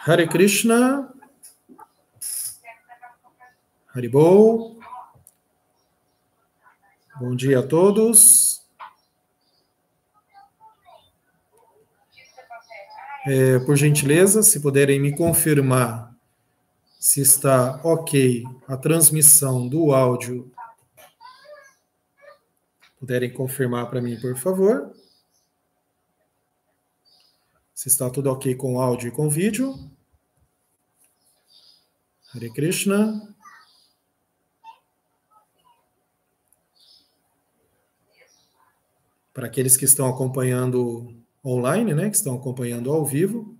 Hare Krishna, Haribol, bom dia a todos. Por gentileza, se puderem me confirmar se está ok a transmissão do áudio, puderem confirmar para mim, por favor. Se está tudo ok com o áudio e com o vídeo. Hare Krishna. Para aqueles que estão acompanhando online, né, que estão acompanhando ao vivo,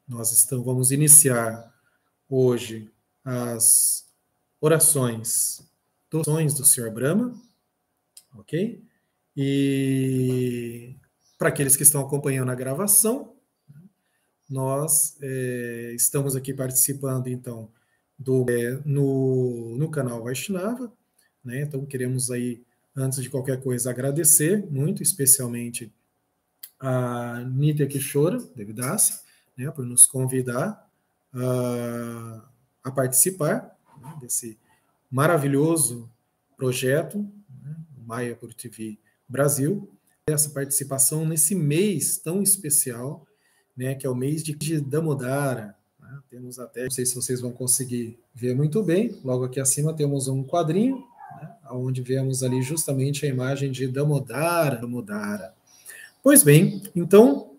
vamos iniciar hoje as orações do Senhor Brahma, ok? E para aqueles que estão acompanhando a gravação, nós estamos aqui participando, então, no canal Vaishnava, né? Então, queremos aí, antes de qualquer coisa, agradecer muito, especialmente a Nitya Kishora Devidasi, né, por nos convidar a participar, né, desse maravilhoso projeto, né, Mayapur TV Brasil, essa participação nesse mês tão especial, né, que é o mês de Damodara. Né, temos até, não sei se vocês vão conseguir ver muito bem, logo aqui acima temos um quadrinho, né, onde vemos ali justamente a imagem de Damodara. Pois bem, então,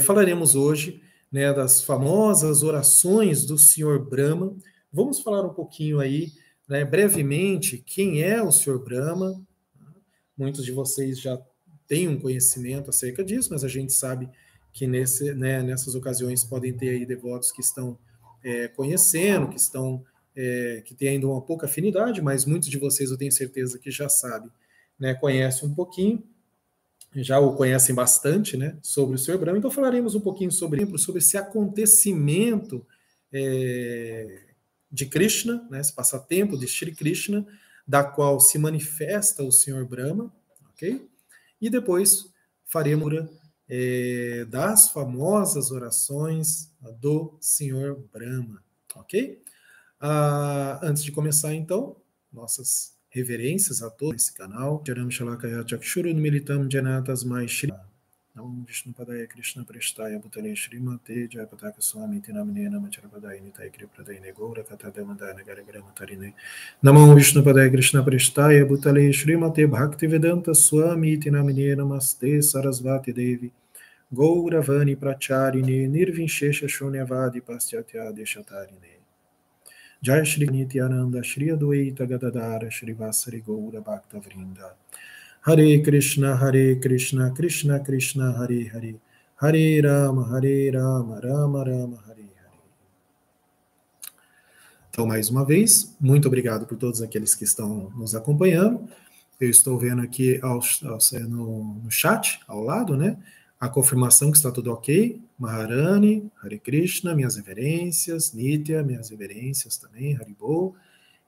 falaremos hoje, né, das famosas orações do Senhor Brahma. Vamos falar um pouquinho aí, né, brevemente, quem é o Senhor Brahma. Muitos de vocês já têm um conhecimento acerca disso, mas a gente sabe que nessas ocasiões podem ter aí devotos que estão conhecendo, que têm ainda uma pouca afinidade, mas muitos de vocês eu tenho certeza que já sabem, né, conhecem um pouquinho, já o conhecem bastante, né, sobre o Senhor Brahma. Então falaremos um pouquinho sobre esse acontecimento de Krishna, né, esse passatempo de Shri Krishna, da qual se manifesta o Senhor Brahma, ok? E depois faremos das famosas orações do Senhor Brahma, ok? Antes de começar, então, nossas reverências a todo esse canal. Jaram Shalakaya Chakshuru Militam Janatasmai Shri Nam Vishnu Padaya Krishna Prestaya Bhutale Shrimate Jayapataka Swami Tinamine Namacharpadaya Nitai Kripradaya Goura Katadamadana Garagrama Tarine Namam Vishnu Padaya Krishna Prestaya Bhutale Shrimate Bhaktivedanta Swami Tinamine Namaste Sarasvati Devi Gouravani Pracharine Nirvinshesha Shunyavadi Pastyatya Deshatarine Jai Shri Nityananda Shri Adwaita Gadadara Shri Vasari Goura Bhakta Vrinda Hare Krishna Krishna Krishna Hare Hare Hare Rama Rama Rama Hare Hare. Então, mais uma vez, muito obrigado por todos aqueles que estão nos acompanhando. Eu estou vendo aqui no chat, ao lado, né, a confirmação que está tudo ok. Maharani, Hare Krishna, minhas reverências. Nitya, minhas reverências também. Haribol.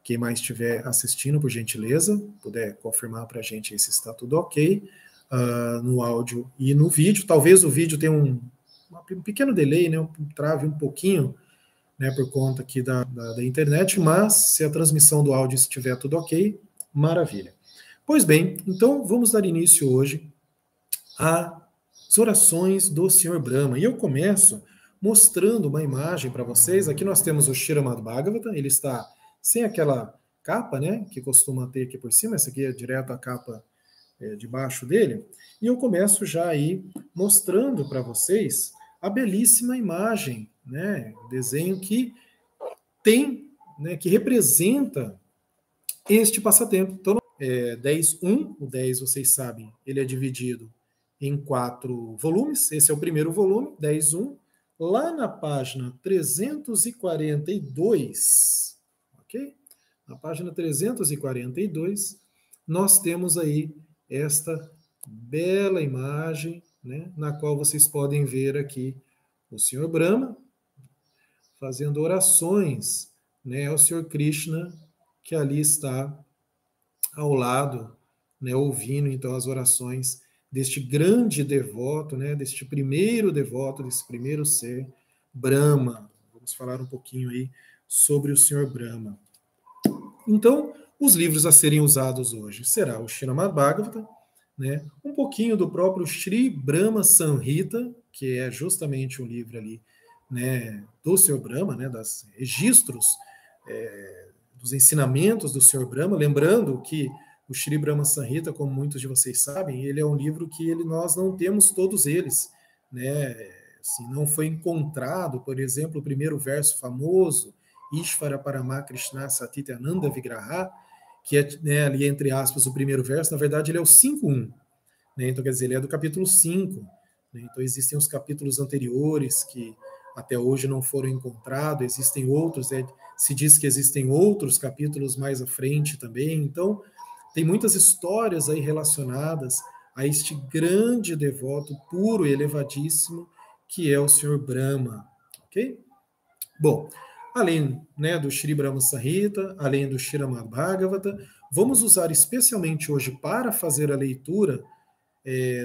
Quem mais estiver assistindo, por gentileza, puder confirmar para a gente se está tudo ok no áudio e no vídeo. Talvez o vídeo tenha um pequeno delay, né, trave um pouquinho, né, por conta aqui da internet, mas se a transmissão do áudio estiver tudo ok, maravilha. Pois bem, então vamos dar início hoje às orações do Senhor Brahma. E eu começo mostrando uma imagem para vocês. Aqui nós temos o Srimad Bhagavatam, ele está sem aquela capa, né, que costuma ter aqui por cima. Essa aqui é direto a capa debaixo dele. E eu começo já aí mostrando para vocês a belíssima imagem, né, desenho que tem, né, que representa este passatempo. Então, 10.1, o 10, vocês sabem, ele é dividido em 4 volumes. Esse é o primeiro volume, 10.1. Lá na página 342, ok? Na página 342, nós temos aí esta bela imagem, né, na qual vocês podem ver aqui o Senhor Brahma fazendo orações, né, ao Senhor Krishna, que ali está ao lado, né, ouvindo então as orações deste grande devoto, né, deste primeiro devoto, desse primeiro ser, Brahma. Vamos falar um pouquinho aí sobre o Senhor Brahma. Então, os livros a serem usados hoje será o Srimad Bhagavatam, né, um pouquinho do próprio Sri Brahma Samhita, que é justamente um livro ali, né, do Senhor Brahma, né, dos registros dos ensinamentos do Senhor Brahma, lembrando que o Sri Brahma Samhita, como muitos de vocês sabem, ele é um livro que nós não temos todos eles, né? Assim, não foi encontrado, por exemplo, o primeiro verso famoso, Ishvara Parama Krishna Satityananda Vigraha, que é, né, ali entre aspas o primeiro verso, na verdade ele é o 5.1, né? Então quer dizer, ele é do capítulo 5, né? Então existem os capítulos anteriores que até hoje não foram encontrados, existem outros, né? Se diz que existem outros capítulos mais à frente também, então tem muitas histórias aí relacionadas a este grande devoto puro e elevadíssimo que é o Senhor Brahma, ok? Bom, além, né, do Sri Brahma Samhita, além do Srimad Bhagavata, vamos usar especialmente hoje para fazer a leitura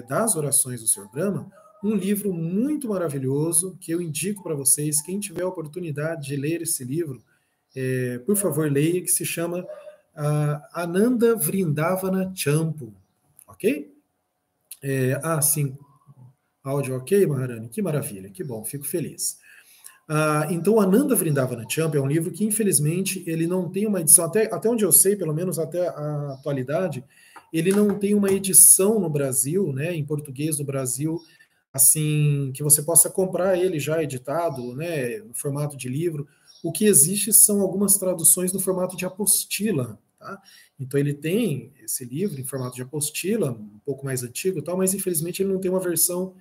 das orações do Senhor Brahma, um livro muito maravilhoso que eu indico para vocês, quem tiver a oportunidade de ler esse livro, por favor leia, que se chama Ananda Vrindavana Champu, ok? Sim, áudio ok, Maharani? Que maravilha, que bom, fico feliz. Então, Ananda Vrindavana Champu é um livro que, infelizmente, ele não tem uma edição, até onde eu sei, pelo menos até a atualidade, ele não tem uma edição no Brasil, né, em português do Brasil, assim, que você possa comprar ele já editado, né, no formato de livro. O que existe são algumas traduções no formato de apostila, tá? Então ele tem esse livro em formato de apostila, um pouco mais antigo e tal, mas infelizmente ele não tem uma versão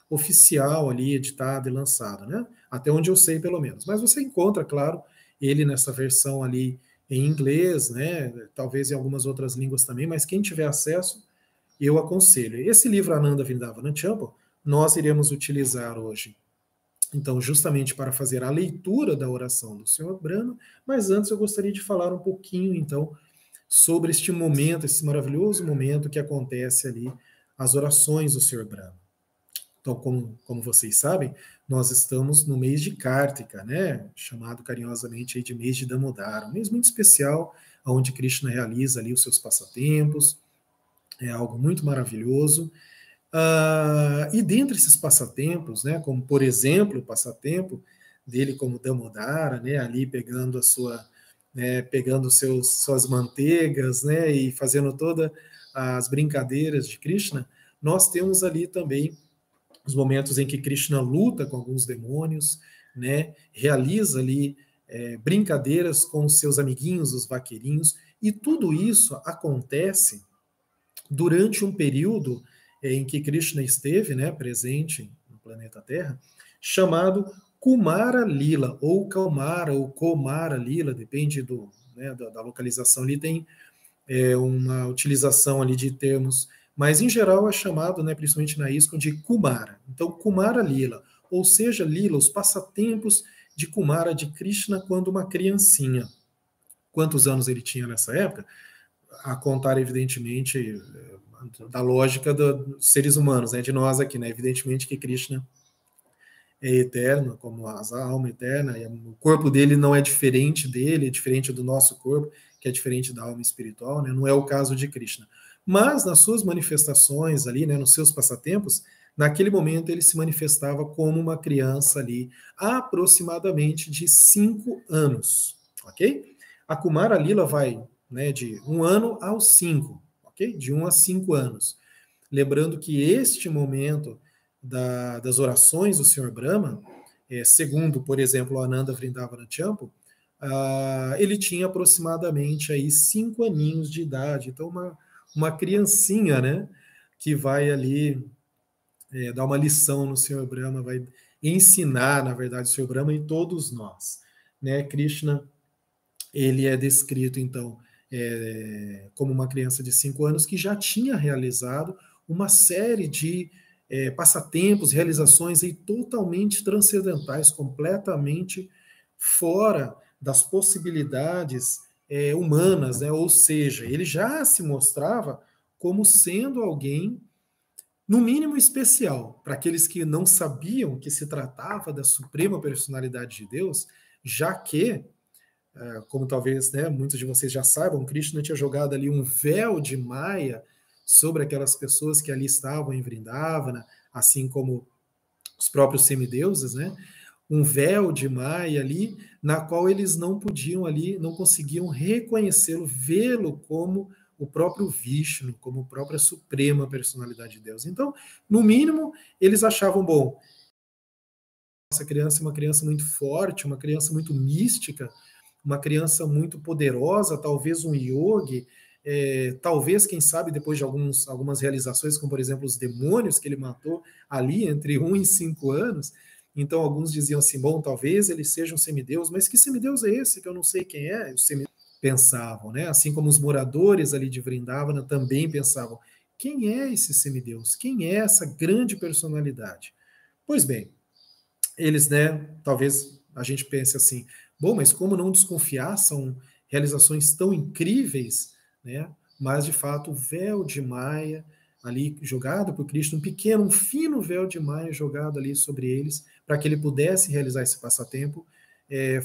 oficial ali, editada e lançada, né? Até onde eu sei, pelo menos. Mas você encontra, claro, ele nessa versão ali em inglês, né? Talvez em algumas outras línguas também, mas quem tiver acesso, eu aconselho. Esse livro Ananda Vrindavana Champu, nós iremos utilizar hoje, então, justamente para fazer a leitura da oração do Senhor Brahma, mas antes eu gostaria de falar um pouquinho, então, sobre este momento, esse maravilhoso momento que acontece ali, as orações do Senhor Brahma. Então, como vocês sabem, nós estamos no mês de Kartika, né? Chamado carinhosamente aí de mês de Damodara, um mês muito especial, onde Krishna realiza ali os seus passatempos, é algo muito maravilhoso. E dentre esses passatempos, né, como por exemplo o passatempo dele como Damodara, né, ali pegando pegando suas manteigas, né, e fazendo todas as brincadeiras de Krishna, nós temos ali também os momentos em que Krishna luta com alguns demônios, né, realiza ali brincadeiras com os seus amiguinhos, os vaqueirinhos, e tudo isso acontece durante um período em que Krishna esteve, né, presente no planeta Terra, chamado Kumara Lila, ou Kaumara, ou Komara Lila, depende da localização ali, tem uma utilização ali de termos, mas em geral é chamado, né, principalmente na ISKCON, de Kumara. Então, Kumara Lila, ou seja, Lila, os passatempos de Kumara, de Krishna, quando uma criancinha. Quantos anos ele tinha nessa época? A contar, evidentemente, da lógica dos seres humanos, né, de nós aqui, né, evidentemente que Krishna é eterno, como a alma eterna, e o corpo dele não é diferente dele, é diferente do nosso corpo, que é diferente da alma espiritual, né, não é o caso de Krishna. Mas nas suas manifestações ali, né, nos seus passatempos, naquele momento ele se manifestava como uma criança ali, aproximadamente de 5 anos, ok? A Kumara Lila vai, né, de 1 ano aos 5, ok? De 1 a 5 anos. Lembrando que este momento das orações do Senhor Brahma, segundo, por exemplo, o Ananda Vrindavana Champu, ele tinha aproximadamente aí 5 aninhos de idade. Então, uma criancinha, né, que vai ali dar uma lição no Senhor Brahma, vai ensinar, na verdade, o Senhor Brahma e todos nós. Né? Krishna, ele é descrito, então, como uma criança de 5 anos que já tinha realizado uma série de passatempos, realizações aí totalmente transcendentais, completamente fora das possibilidades humanas, né? Ou seja, ele já se mostrava como sendo alguém no mínimo especial, para aqueles que não sabiam que se tratava da suprema personalidade de Deus, já que, como talvez, né, muitos de vocês já saibam, Krishna tinha jogado ali um véu de Maya sobre aquelas pessoas que ali estavam em Vrindavana, assim como os próprios semideuses, né? Um véu de Maya ali, na qual eles não podiam ali, não conseguiam reconhecê-lo, vê-lo como o próprio Vishnu, como a própria suprema personalidade de Deus. Então, no mínimo, eles achavam, bom, essa criança é uma criança muito forte, uma criança muito mística, uma criança muito poderosa, talvez um yogi, talvez, quem sabe, depois de algumas realizações, como por exemplo os demônios que ele matou ali entre 1 e 5 anos. Então alguns diziam assim, bom, talvez ele seja um semideus, mas que semideus é esse que eu não sei quem é? Os semideus pensavam, né? Assim como os moradores ali de Vrindavana também pensavam, quem é esse semideus? Quem é essa grande personalidade? Pois bem, eles, né, talvez a gente pense assim, bom, mas como não desconfiar? São realizações tão incríveis, né? Mas de fato o véu de Maia ali jogado por Cristo, um pequeno, um fino véu de Maia jogado ali sobre eles, para que ele pudesse realizar esse passatempo,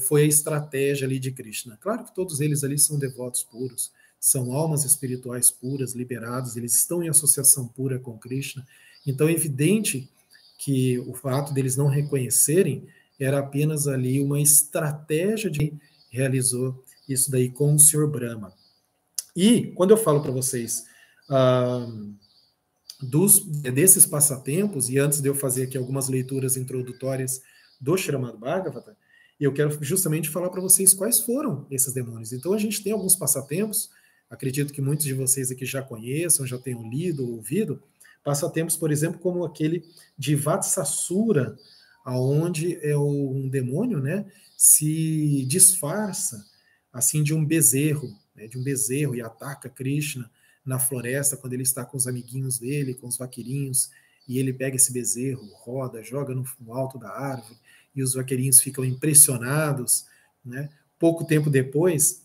foi a estratégia ali de Krishna. Claro que todos eles ali são devotos puros, são almas espirituais puras, liberadas, eles estão em associação pura com Krishna. Então é evidente que o fato deles não reconhecerem era apenas ali uma estratégia de quem realizou isso daí com o Sr. Brahma. E quando eu falo para vocês desses passatempos, e antes de eu fazer aqui algumas leituras introdutórias do Srimad Bhagavata, eu quero justamente falar para vocês quais foram esses demônios. Então a gente tem alguns passatempos, acredito que muitos de vocês aqui já conheçam, já tenham lido ou ouvido, passatempos, por exemplo, como aquele de Vatsasura, aonde um demônio, né, se disfarça assim de um bezerro, né, e ataca Krishna na floresta quando ele está com os amiguinhos dele, com os vaqueirinhos, e ele pega esse bezerro, roda, joga no alto da árvore, e os vaqueirinhos ficam impressionados, né? Pouco tempo depois,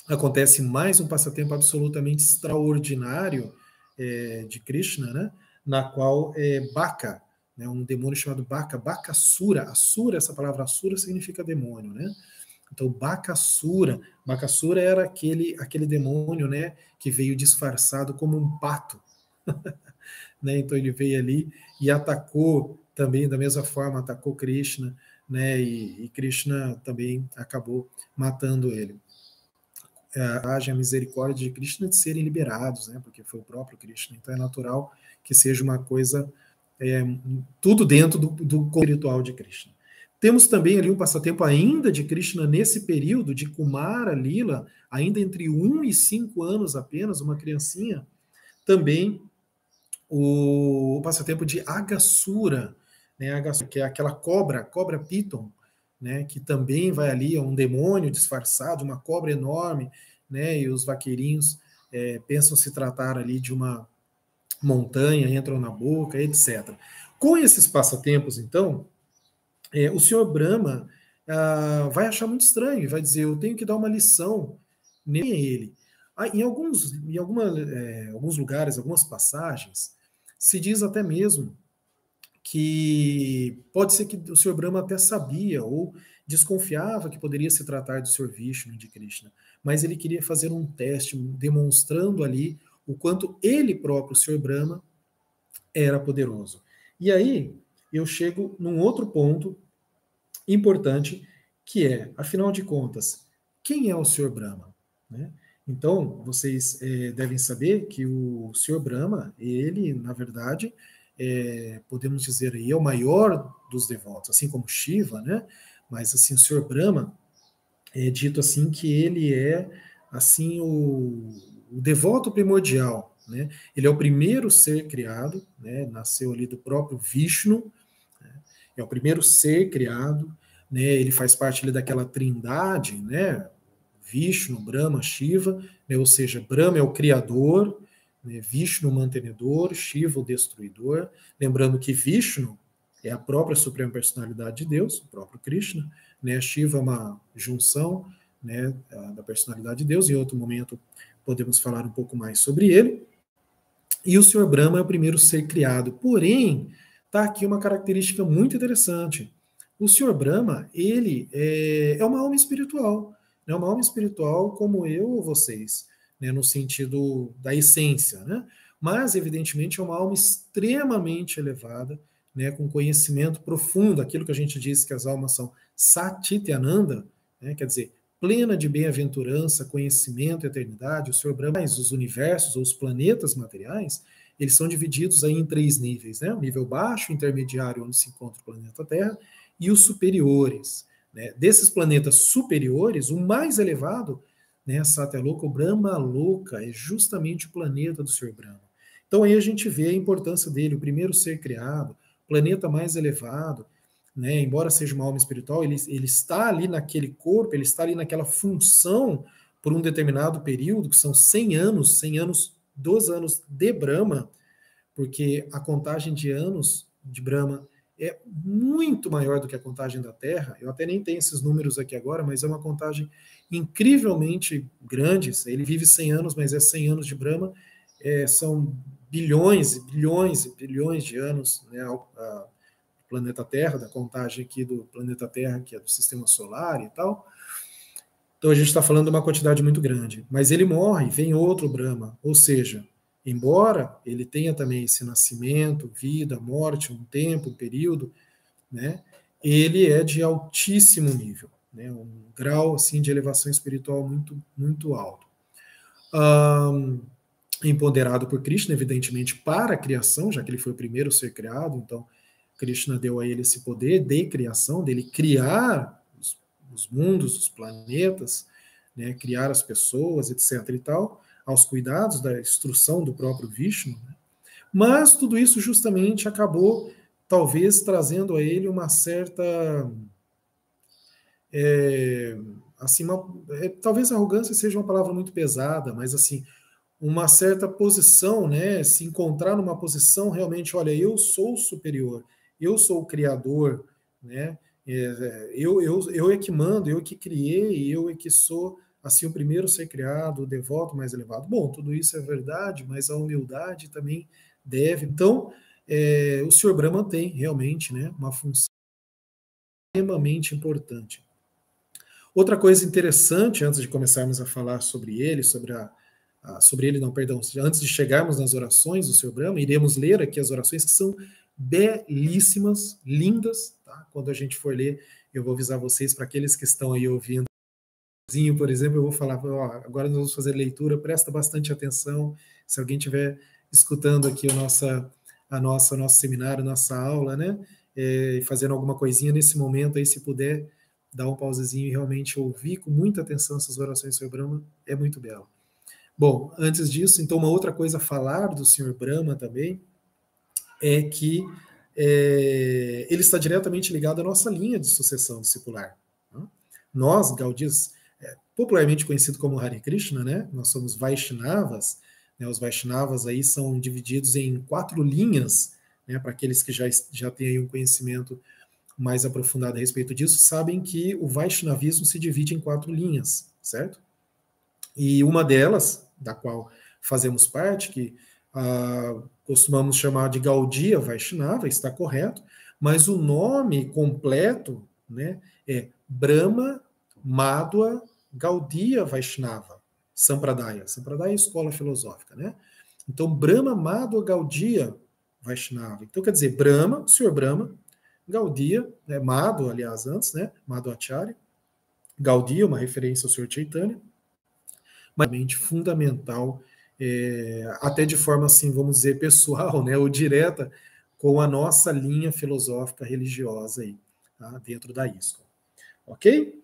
acontece mais um passatempo absolutamente extraordinário de Krishna, né? Na qual Baka, né? Um demônio chamado Baka, Bakasura. Asura, essa palavra Asura significa demônio, né? Então, Bakasura era aquele demônio, né, que veio disfarçado como um pato. Né? Então, ele veio ali e atacou também, da mesma forma, atacou Krishna, né, e Krishna também acabou matando ele. Haja a misericórdia de Krishna de serem liberados, né, porque foi o próprio Krishna. Então, é natural que seja uma coisa, tudo dentro do espiritual de Krishna. Temos também ali um passatempo ainda de Krishna nesse período de Kumara Lila, ainda entre 1 e 5 anos apenas, uma criancinha, também o passatempo de Agasura, né, que é aquela cobra Piton, né, que também vai ali, é um demônio disfarçado, uma cobra enorme, né, e os vaqueirinhos pensam se tratar ali de uma montanha, entram na boca, etc. Com esses passatempos, então, o senhor Brahma vai achar muito estranho, vai dizer, eu tenho que dar uma lição nem a ele. Em alguns lugares, algumas passagens, se diz até mesmo que pode ser que o senhor Brahma até sabia ou desconfiava que poderia se tratar do senhor Vishnu, de Krishna, mas ele queria fazer um teste demonstrando ali o quanto ele próprio, o senhor Brahma, era poderoso. E aí eu chego num outro ponto importante, que é, afinal de contas, quem é o Sr. Brahma? Né? Então, vocês devem saber que o Sr. Brahma, ele, na verdade, podemos dizer aí, é o maior dos devotos, assim como Shiva, né? Mas, assim, o Sr. Brahma é dito assim que ele é, assim, o devoto primordial, né? Ele é o primeiro ser criado, né? Nasceu ali do próprio Vishnu, né? É o primeiro ser criado, né? Ele faz parte ali daquela trindade, né? Vishnu, Brahma, Shiva, né? Ou seja, Brahma é o criador, né? Vishnu o mantenedor, Shiva o destruidor. Lembrando que Vishnu é a própria suprema personalidade de Deus, o próprio Krishna, né? Shiva é uma junção, né, da personalidade de Deus. Em outro momento podemos falar um pouco mais sobre ele. E o Senhor Brahma é o primeiro ser criado. Porém, está aqui uma característica muito interessante. O Senhor Brahma, ele é uma alma espiritual. É uma alma espiritual como eu ou vocês, né, no sentido da essência, né? Mas, evidentemente, é uma alma extremamente elevada, né, com conhecimento profundo, aquilo que a gente diz que as almas são Satityananda, né, quer dizer, plena de bem-aventurança, conhecimento, eternidade. O Senhor Brahma, os universos ou os planetas materiais, eles são divididos aí em 3 níveis, né? O nível baixo, intermediário, onde se encontra o planeta Terra, e os superiores. Né? Desses planetas superiores, o mais elevado, né, Satyaloka, o Brahma Loka, é justamente o planeta do Senhor Brahma. Então aí a gente vê a importância dele, o primeiro ser criado, planeta mais elevado, né, embora seja uma alma espiritual, ele está ali naquele corpo, ele está ali naquela função por um determinado período, que são 100 anos dos anos de Brahma, porque a contagem de anos de Brahma é muito maior do que a contagem da Terra. Eu até nem tenho esses números aqui agora, mas é uma contagem incrivelmente grande. Ele vive 100 anos, mas é 100 anos de Brahma, são bilhões e bilhões e bilhões de anos, né, planeta Terra, da contagem aqui do planeta Terra, que é do sistema solar e tal. Então a gente está falando de uma quantidade muito grande. Mas ele morre, vem outro Brahma. Ou seja, embora ele tenha também esse nascimento, vida, morte, um tempo, um período, né, ele é de altíssimo nível, né, um grau assim, de elevação espiritual muito, muito alto. Empoderado por Krishna, evidentemente, para a criação, já que ele foi o primeiro a ser criado, então Krishna deu a ele esse poder de criação, dele criar os mundos, os planetas, né, criar as pessoas, etc. e tal, aos cuidados da instrução do próprio Vishnu. Né? Mas tudo isso justamente acabou, talvez, trazendo a ele uma certa. Assim, talvez arrogância seja uma palavra muito pesada, mas assim, uma certa posição, né? Se encontrar numa posição realmente, olha, eu sou superior, eu sou o criador, né? Eu é que mando, eu é que criei, eu é que sou assim o primeiro a ser criado, o devoto mais elevado. Bom, tudo isso é verdade, mas a humildade também deve. Então, o Sr. Brahma tem realmente, né, uma função extremamente importante. Outra coisa interessante, antes de começarmos a falar sobre ele, sobre ele, não, perdão, antes de chegarmos nas orações do Sr. Brahma, iremos ler aqui as orações que são belíssimas, lindas, tá? Quando a gente for ler, eu vou avisar vocês, para aqueles que estão aí ouvindo, por exemplo, eu vou falar, ó, agora nós vamos fazer leitura, presta bastante atenção, se alguém estiver escutando aqui nosso seminário, nossa aula, né, e fazendo alguma coisinha nesse momento aí, se puder, dar um pausezinho e realmente ouvir com muita atenção essas orações do Sr. Brahma, é muito belo. Bom, antes disso, então, uma outra coisa a falar do Sr. Brahma também é que ele está diretamente ligado à nossa linha de sucessão discipular. Né? Nós, Gaudis, popularmente conhecido como Hare Krishna, né? Nós somos Vaishnavas. Né? Os Vaishnavas aí são divididos em 4 linhas, né? Para aqueles que já têm aí um conhecimento mais aprofundado a respeito disso, sabem que o Vaishnavismo se divide em 4 linhas, certo? E uma delas, da qual fazemos parte, que costumamos chamar de Gaudiya Vaishnava, está correto, mas o nome completo, né, é Brahma Madhva Gaudiya Vaishnava Sampradaya. Sampradaya é escola filosófica, né? Então, Brahma Madhva Gaudiya Vaishnava. Então, quer dizer, Brahma, o Senhor Brahma, Gaudiya, né, Madhva, aliás, antes, né, Madhvacharya, Gaudiya, uma referência ao Senhor Chaitanya, mas fundamental, até de forma assim, vamos dizer, pessoal, né, ou direta, com a nossa linha filosófica religiosa aí, tá, dentro da ISKCON. Ok?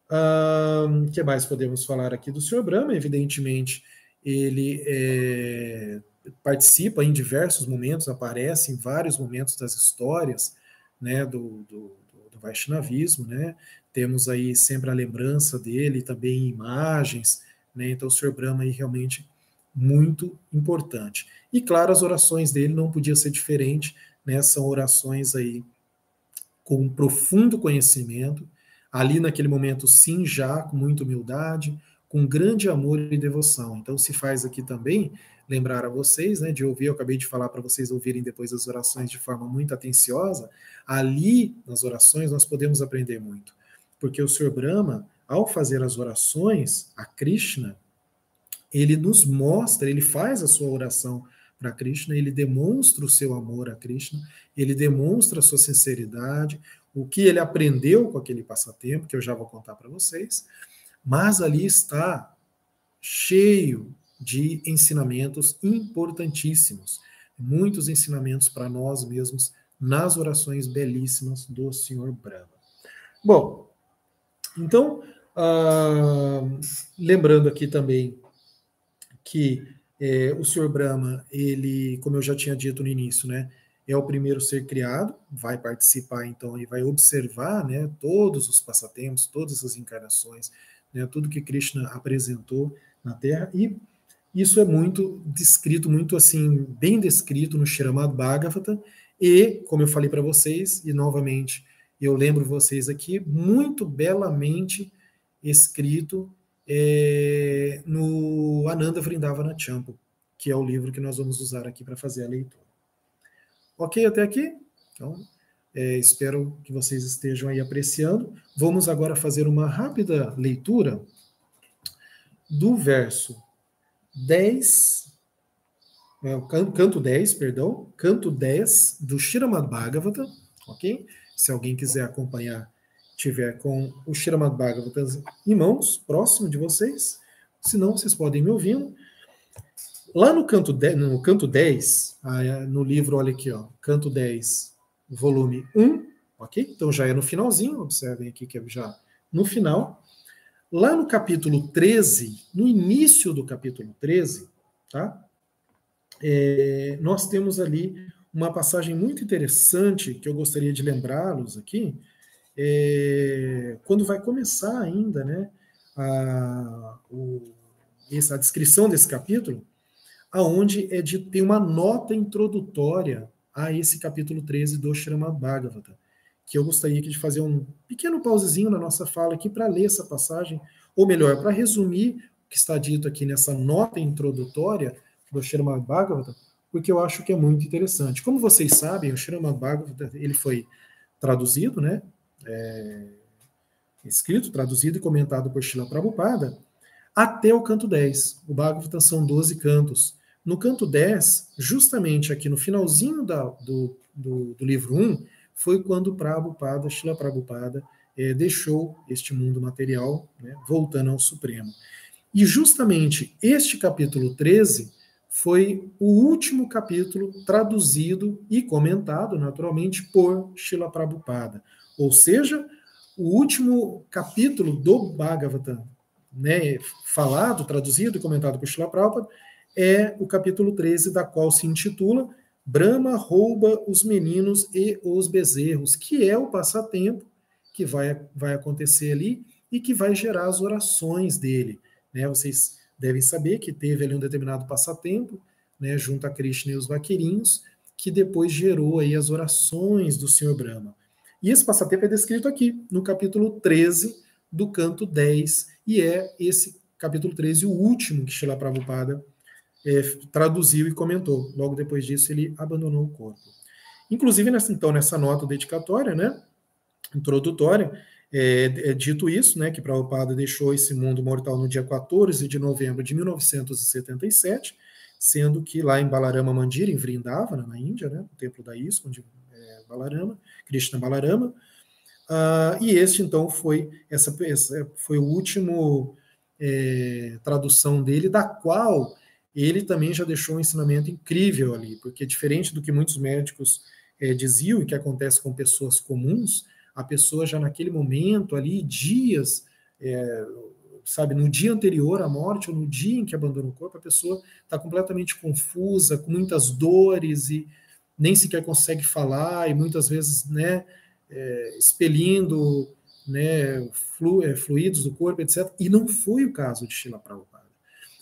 O que mais podemos falar aqui do Sr. Brahma? Evidentemente, ele participa em diversos momentos, aparece em vários momentos das histórias, né, do Vaishnavismo, né? Temos aí sempre a lembrança dele, também imagens, né? Então o Sr. Brahma aí realmente muito importante. E claro, as orações dele não podia ser diferente, né? São orações aí com um profundo conhecimento, ali naquele momento sim, já com muita humildade, com grande amor e devoção. Então se faz aqui também lembrar a vocês, né, de ouvir, eu acabei de falar para vocês ouvirem depois as orações de forma muito atenciosa. Ali, nas orações, nós podemos aprender muito. Porque o Sr. Brahma, ao fazer as orações a Krishna, ele nos mostra, ele faz a sua oração para Krishna, ele demonstra o seu amor a Krishna, ele demonstra a sua sinceridade, o que ele aprendeu com aquele passatempo, que eu já vou contar para vocês, mas ali está cheio de ensinamentos importantíssimos, muitos ensinamentos para nós mesmos nas orações belíssimas do Sr. Brahma. Bom, então, lembrando aqui também que o Sr. Brahma, ele, como eu já tinha dito no início, né, é o primeiro ser criado, vai participar então e vai observar, né, todos os passatempos, todas essas encarnações, né, tudo que Krishna apresentou na Terra, e isso é muito descrito, muito assim, bem descrito no Srimad Bhagavatam, e, como eu falei para vocês, e novamente eu lembro vocês aqui, muito belamente escrito no Ananda Vrindavana Champa, que é o livro que nós vamos usar aqui para fazer a leitura. Ok até aqui? Então, espero que vocês estejam aí apreciando. Vamos agora fazer uma rápida leitura do verso 10, canto 10, perdão, canto 10 do Srimad Bhagavatam, ok? Se alguém quiser acompanhar, tiver com o Srimad Bhagavatam em mãos, próximo de vocês, se não, vocês podem me ouvindo. Lá no canto 10, no livro, olha aqui, ó, canto 10, volume 1, ok? Então já é no finalzinho, observem aqui que é já no final. Lá no capítulo 13, no início do capítulo 13, tá? Nós temos ali uma passagem muito interessante que eu gostaria de lembrá-los aqui, quando vai começar ainda, né, a descrição desse capítulo, aonde tem uma nota introdutória a esse capítulo 13 do Srimad Bhagavatam, que eu gostaria de fazer um pequeno pausezinho na nossa fala aqui para ler essa passagem, ou melhor, para resumir o que está dito aqui nessa nota introdutória do Srimad Bhagavatam, porque eu acho que é muito interessante. Como vocês sabem, o Srimad Bhagavatam, ele foi traduzido, né, escrito, traduzido e comentado por Srila Prabhupada, até o canto 10. O Bhagavatam são 12 cantos. No canto 10, justamente aqui no finalzinho do livro 1, foi quando Prabhupada, Srila Prabhupada, deixou este mundo material, né, voltando ao Supremo. E justamente este capítulo 13 foi o último capítulo traduzido e comentado, naturalmente, por Srila Prabhupada. Ou seja, o último capítulo do Bhagavatam, né, falado, traduzido e comentado por Srila Prabhupada, é o capítulo 13, da qual se intitula Brahma rouba os meninos e os bezerros, que é o passatempo que vai acontecer ali e que vai gerar as orações dele. Né? Vocês devem saber que teve ali um determinado passatempo, né, junto a Krishna e os vaqueirinhos, que depois gerou aí as orações do Sr. Brahma. E esse passatempo é descrito aqui, no capítulo 13 do canto 10, e é esse capítulo 13 o último que Srila Prabhupada traduziu e comentou. Logo depois disso, ele abandonou o corpo. Inclusive, nessa nota dedicatória, né, introdutória, é dito isso, né, que Prabhupada deixou esse mundo mortal no dia 14 de novembro de 1977, sendo que lá em Balarama Mandir, em Vrindavana, na Índia, né, no templo da ISKCON, de Balarama, Krishna Balarama, e este, então, foi o último tradução dele, da qual ele também já deixou um ensinamento incrível ali, porque diferente do que muitos médicos diziam, e que acontece com pessoas comuns, a pessoa já naquele momento ali, dias, sabe, no dia anterior à morte, ou no dia em que abandona o corpo, a pessoa está completamente confusa, com muitas dores, e nem sequer consegue falar, e muitas vezes, né, expelindo, né, fluidos do corpo, etc. E não foi o caso de Srila Prabhupada.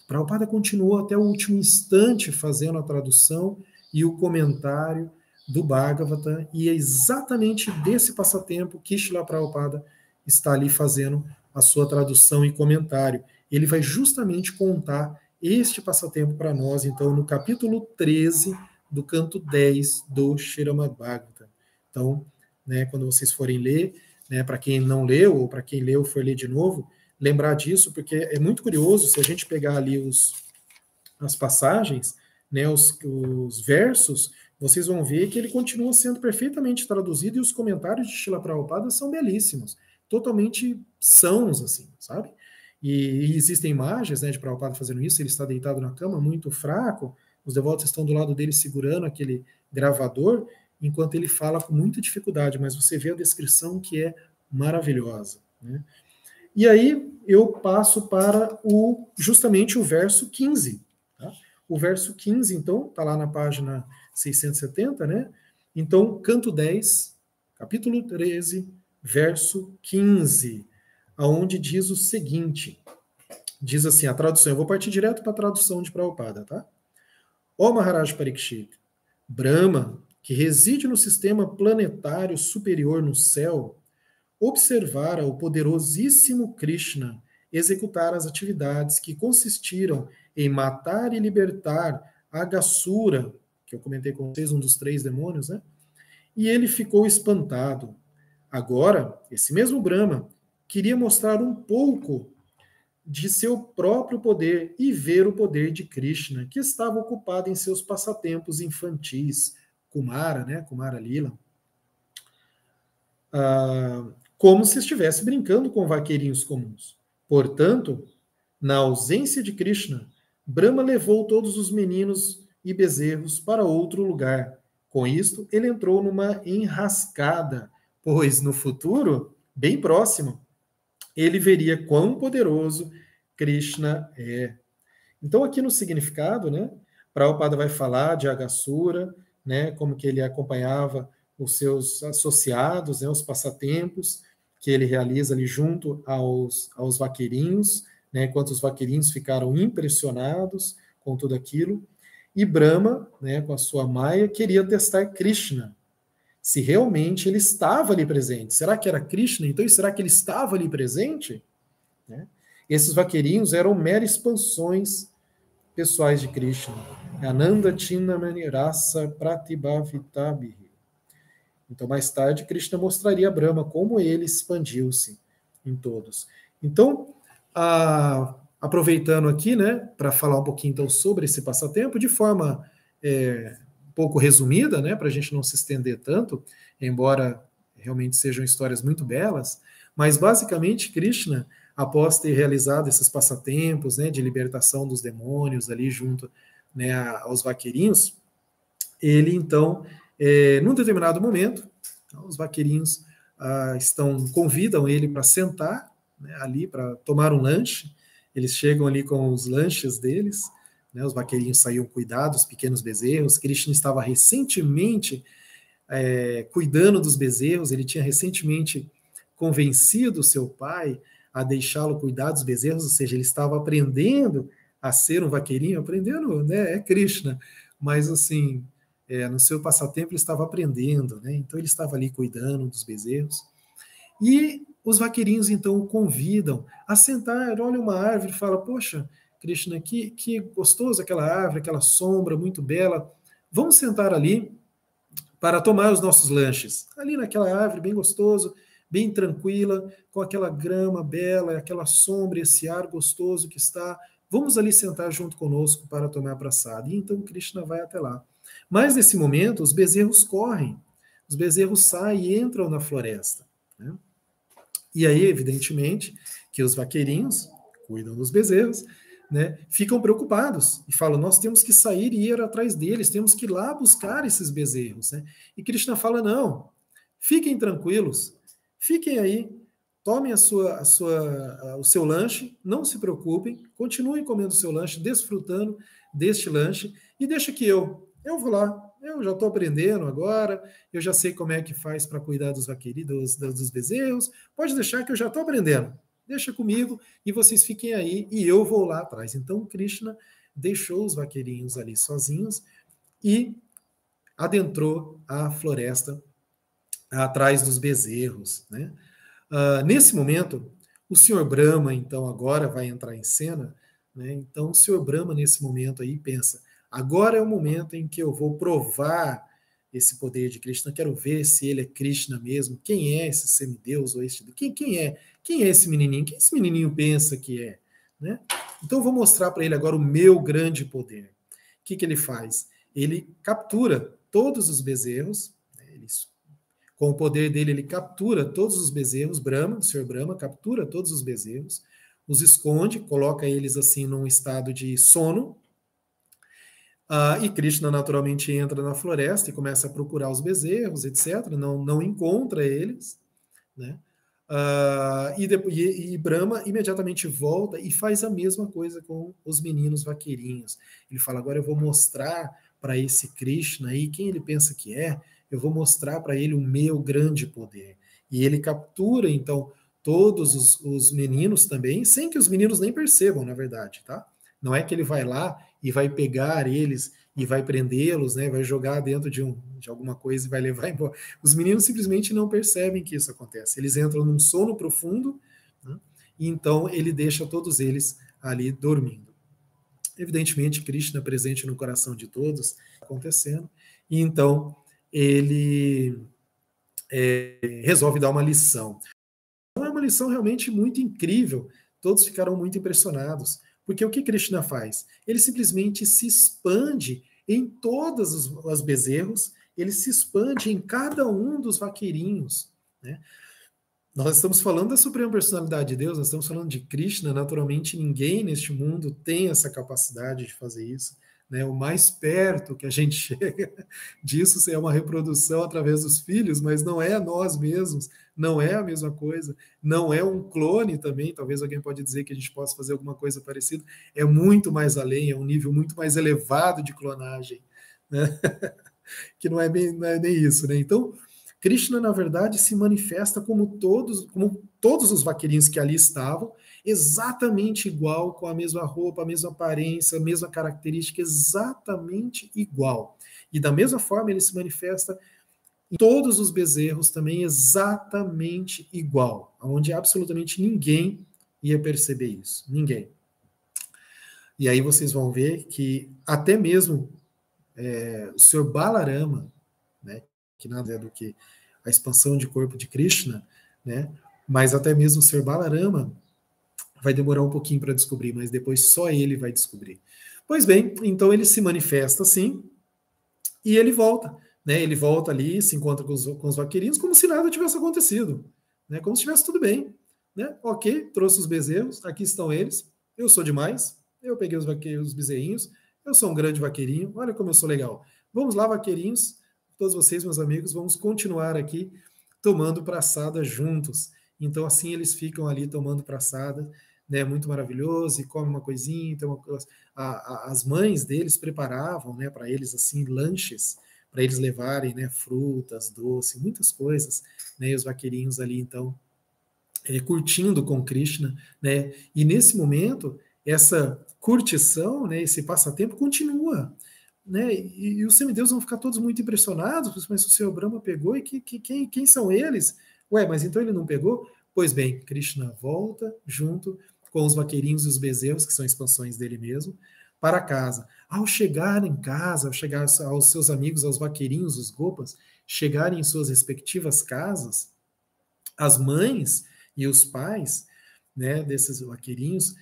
Prabhupada continuou até o último instante fazendo a tradução e o comentário do Bhagavatam, e é exatamente desse passatempo que Srila Prabhupada está ali fazendo a sua tradução e comentário. ele vai justamente contar este passatempo para nós, então, no capítulo 13 do canto 10 do Srimad Bhagavatam. Então, né, quando vocês forem ler, né, para quem não leu, ou para quem leu for ler de novo, lembrar disso, porque é muito curioso, se a gente pegar ali as passagens, né, os versos, vocês vão ver que ele continua sendo perfeitamente traduzido e os comentários de Srila Prabhupada são belíssimos, totalmente sãos, assim, sabe? E existem imagens, né, de Prabhupada fazendo isso, ele está deitado na cama, muito fraco, os devotos estão do lado dele segurando aquele gravador, enquanto ele fala com muita dificuldade, mas você vê a descrição que é maravilhosa, né? E aí eu passo para justamente o verso 15. Tá? O verso 15, então, está lá na página 670, né? Então, canto 10, capítulo 13, verso 15, aonde diz o seguinte, diz assim, a tradução, eu vou partir direto para a tradução de Prabhupada, tá? Ó Maharaj Parikshit, Brahma, que reside no sistema planetário superior no céu, observara o poderosíssimo Krishna executar as atividades que consistiram em matar e libertar Agasura, que eu comentei com vocês, um dos 3 demônios, né? E ele ficou espantado. Agora, esse mesmo Brahma queria mostrar um pouco de seu próprio poder e ver o poder de Krishna, que estava ocupado em seus passatempos infantis, Kumara, né? Kumara Lila. Como se estivesse brincando com vaqueirinhos comuns. Portanto, na ausência de Krishna, Brahma levou todos os meninos e bezerros para outro lugar. Com isto, ele entrou numa enrascada, pois no futuro, bem próximo, ele veria quão poderoso Krishna é. Então, aqui no significado, né, Prabhupada vai falar de Agasura, né, como que ele acompanhava os seus associados, né, os passatempos que ele realiza ali junto aos vaqueirinhos, né, enquanto os vaqueirinhos ficaram impressionados com tudo aquilo. E Brahma, né, com a sua Maya, queria testar Krishna, se realmente ele estava ali presente. Será que era Krishna? Então, será que ele estava ali presente? Né? Esses vaqueirinhos eram meras expansões pessoais de Krishna. Ananda Chinamani Rasa Pratibhavitabihi. Então, mais tarde, Krishna mostraria a Brahma como ele expandiu-se em todos. Então, aproveitando aqui, né, para falar um pouquinho então sobre esse passatempo, de forma um pouco resumida, né, para a gente não se estender tanto, embora realmente sejam histórias muito belas, mas basicamente Krishna, após ter realizado esses passatempos, né, de libertação dos demônios ali junto, né, aos vaqueirinhos, ele então num determinado momento, os vaqueirinhos convidam ele para sentar, né, ali para tomar um lanche. Eles chegam ali com os lanches deles, né, os vaqueirinhos saíam cuidar dos pequenos bezerros. Krishna estava recentemente cuidando dos bezerros, ele tinha recentemente convencido seu pai a deixá-lo cuidar dos bezerros, ou seja, ele estava aprendendo a ser um vaqueirinho, aprendendo, né, é Krishna, mas assim, no seu passatempo ele estava aprendendo, né? Então ele estava ali cuidando dos bezerros. E os vaqueirinhos então o convidam a sentar, olha uma árvore e fala, poxa, Krishna, que gostoso aquela árvore, aquela sombra muito bela, vamos sentar ali para tomar os nossos lanches. Ali naquela árvore bem gostoso, bem tranquila, com aquela grama bela, aquela sombra, esse ar gostoso que está, vamos ali sentar junto conosco para tomar abraçado. E então Krishna vai até lá. Mas nesse momento, os bezerros correm, os bezerros saem e entram na floresta. Né? E aí, evidentemente, que os vaqueirinhos cuidam dos bezerros, né, ficam preocupados e falam, nós temos que sair e ir atrás deles, temos que ir lá buscar esses bezerros. Né? E Krishna fala, não, fiquem tranquilos, fiquem aí, tomem o seu lanche, não se preocupem, continuem comendo o seu lanche, desfrutando deste lanche, e deixa que eu vou lá, eu já estou aprendendo agora, eu já sei como é que faz para cuidar dos vaqueirinhos, dos bezerros, pode deixar que eu já estou aprendendo, deixa comigo e vocês fiquem aí e eu vou lá atrás. Então Krishna deixou os vaqueirinhos ali sozinhos e adentrou a floresta atrás dos bezerros. Né? Nesse momento, O Senhor Brahma, então, agora vai entrar em cena, né? Então, o Senhor Brahma, nesse momento aí, pensa, agora é o momento em que eu vou provar esse poder de Krishna, quero ver se ele é Krishna mesmo, quem é esse semideus, ou esse, quem é esse menininho, quem esse menininho pensa que é, né? Então, eu vou mostrar para ele agora o meu grande poder. O que ele faz? Ele captura todos os bezerros, né? Com o poder dele, ele captura todos os bezerros, Brahma, o Senhor Brahma, captura todos os bezerros, os esconde, coloca eles assim num estado de sono, e Krishna naturalmente entra na floresta e começa a procurar os bezerros, etc. Não encontra eles, né? E Brahma imediatamente volta e faz a mesma coisa com os meninos vaqueirinhos. Ele fala: agora eu vou mostrar para esse Krishna aí quem ele pensa que é, eu vou mostrar para ele o meu grande poder. E ele captura, então, todos os meninos também, sem que os meninos nem percebam, na verdade, tá? Não é que ele vai lá e vai pegar eles e vai prendê-los, né? Vai jogar dentro de alguma coisa e vai levar embora. Os meninos simplesmente não percebem que isso acontece. Eles entram num sono profundo, né? E então ele deixa todos eles ali dormindo. Evidentemente, Krishna presente no coração de todos, acontecendo, e então ele resolve dar uma lição. Então é uma lição realmente muito incrível, todos ficaram muito impressionados, porque o que Krishna faz? Ele simplesmente se expande em todos os bezerros, ele se expande em cada um dos vaqueirinhos, né? Nós estamos falando da Suprema Personalidade de Deus, nós estamos falando de Krishna, naturalmente ninguém neste mundo tem essa capacidade de fazer isso, né? O mais perto que a gente chega disso é uma reprodução através dos filhos, mas não é nós mesmos, não é a mesma coisa, não é um clone também, talvez alguém pode dizer que a gente possa fazer alguma coisa parecida, é muito mais além, é um nível muito mais elevado de clonagem, né? Que não é nem isso, né? Então, Krishna, na verdade, se manifesta como todos os vaqueirinhos que ali estavam, exatamente igual, com a mesma roupa, a mesma aparência, a mesma característica, exatamente igual. E da mesma forma ele se manifesta em todos os bezerros também exatamente igual, onde absolutamente ninguém ia perceber isso, ninguém. E aí vocês vão ver que até mesmo o Sr. Balarama, né, que nada é do que a expansão de corpo de Krishna, né, mas até mesmo o Sr. Balarama vai demorar um pouquinho para descobrir, mas depois só ele vai descobrir. Pois bem, então ele se manifesta assim e ele volta, né, ele volta ali, se encontra com os vaqueirinhos como se nada tivesse acontecido, né, como se estivesse tudo bem, né, ok, trouxe os bezerros, aqui estão eles, eu sou demais, eu peguei os bezerrinhos, eu sou um grande vaqueirinho, olha como eu sou legal. Vamos lá, vaqueirinhos, todos vocês, meus amigos, vamos continuar aqui tomando praçada juntos. Então, assim, eles ficam ali tomando praçada, né, muito maravilhoso, e comem uma coisinha. Então, as mães deles preparavam, né, para eles, assim, lanches, para eles levarem, né, frutas, doce, muitas coisas, né, e os vaqueirinhos ali, então, curtindo com Krishna, né, e nesse momento, essa curtição, né, esse passatempo continua, né, e os semideus vão ficar todos muito impressionados, mas o Senhor Brahma pegou, e quem são eles? Ué, mas então ele não pegou? Pois bem, Krishna volta junto com os vaqueirinhos e os bezerros, que são expansões dele mesmo, para casa. Ao chegar em casa, ao chegar aos seus amigos, aos vaqueirinhos, os gopas, chegarem em suas respectivas casas, as mães e os pais, né, desses vaqueirinhos,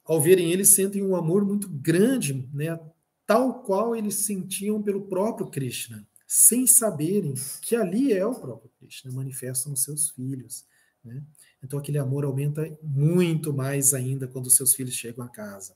ao verem eles, sentem um amor muito grande, né, tal qual eles sentiam pelo próprio Krishna, sem saberem que ali é o próprio Krishna, manifesto nos seus filhos, né? Então aquele amor aumenta muito mais ainda quando os seus filhos chegam a casa.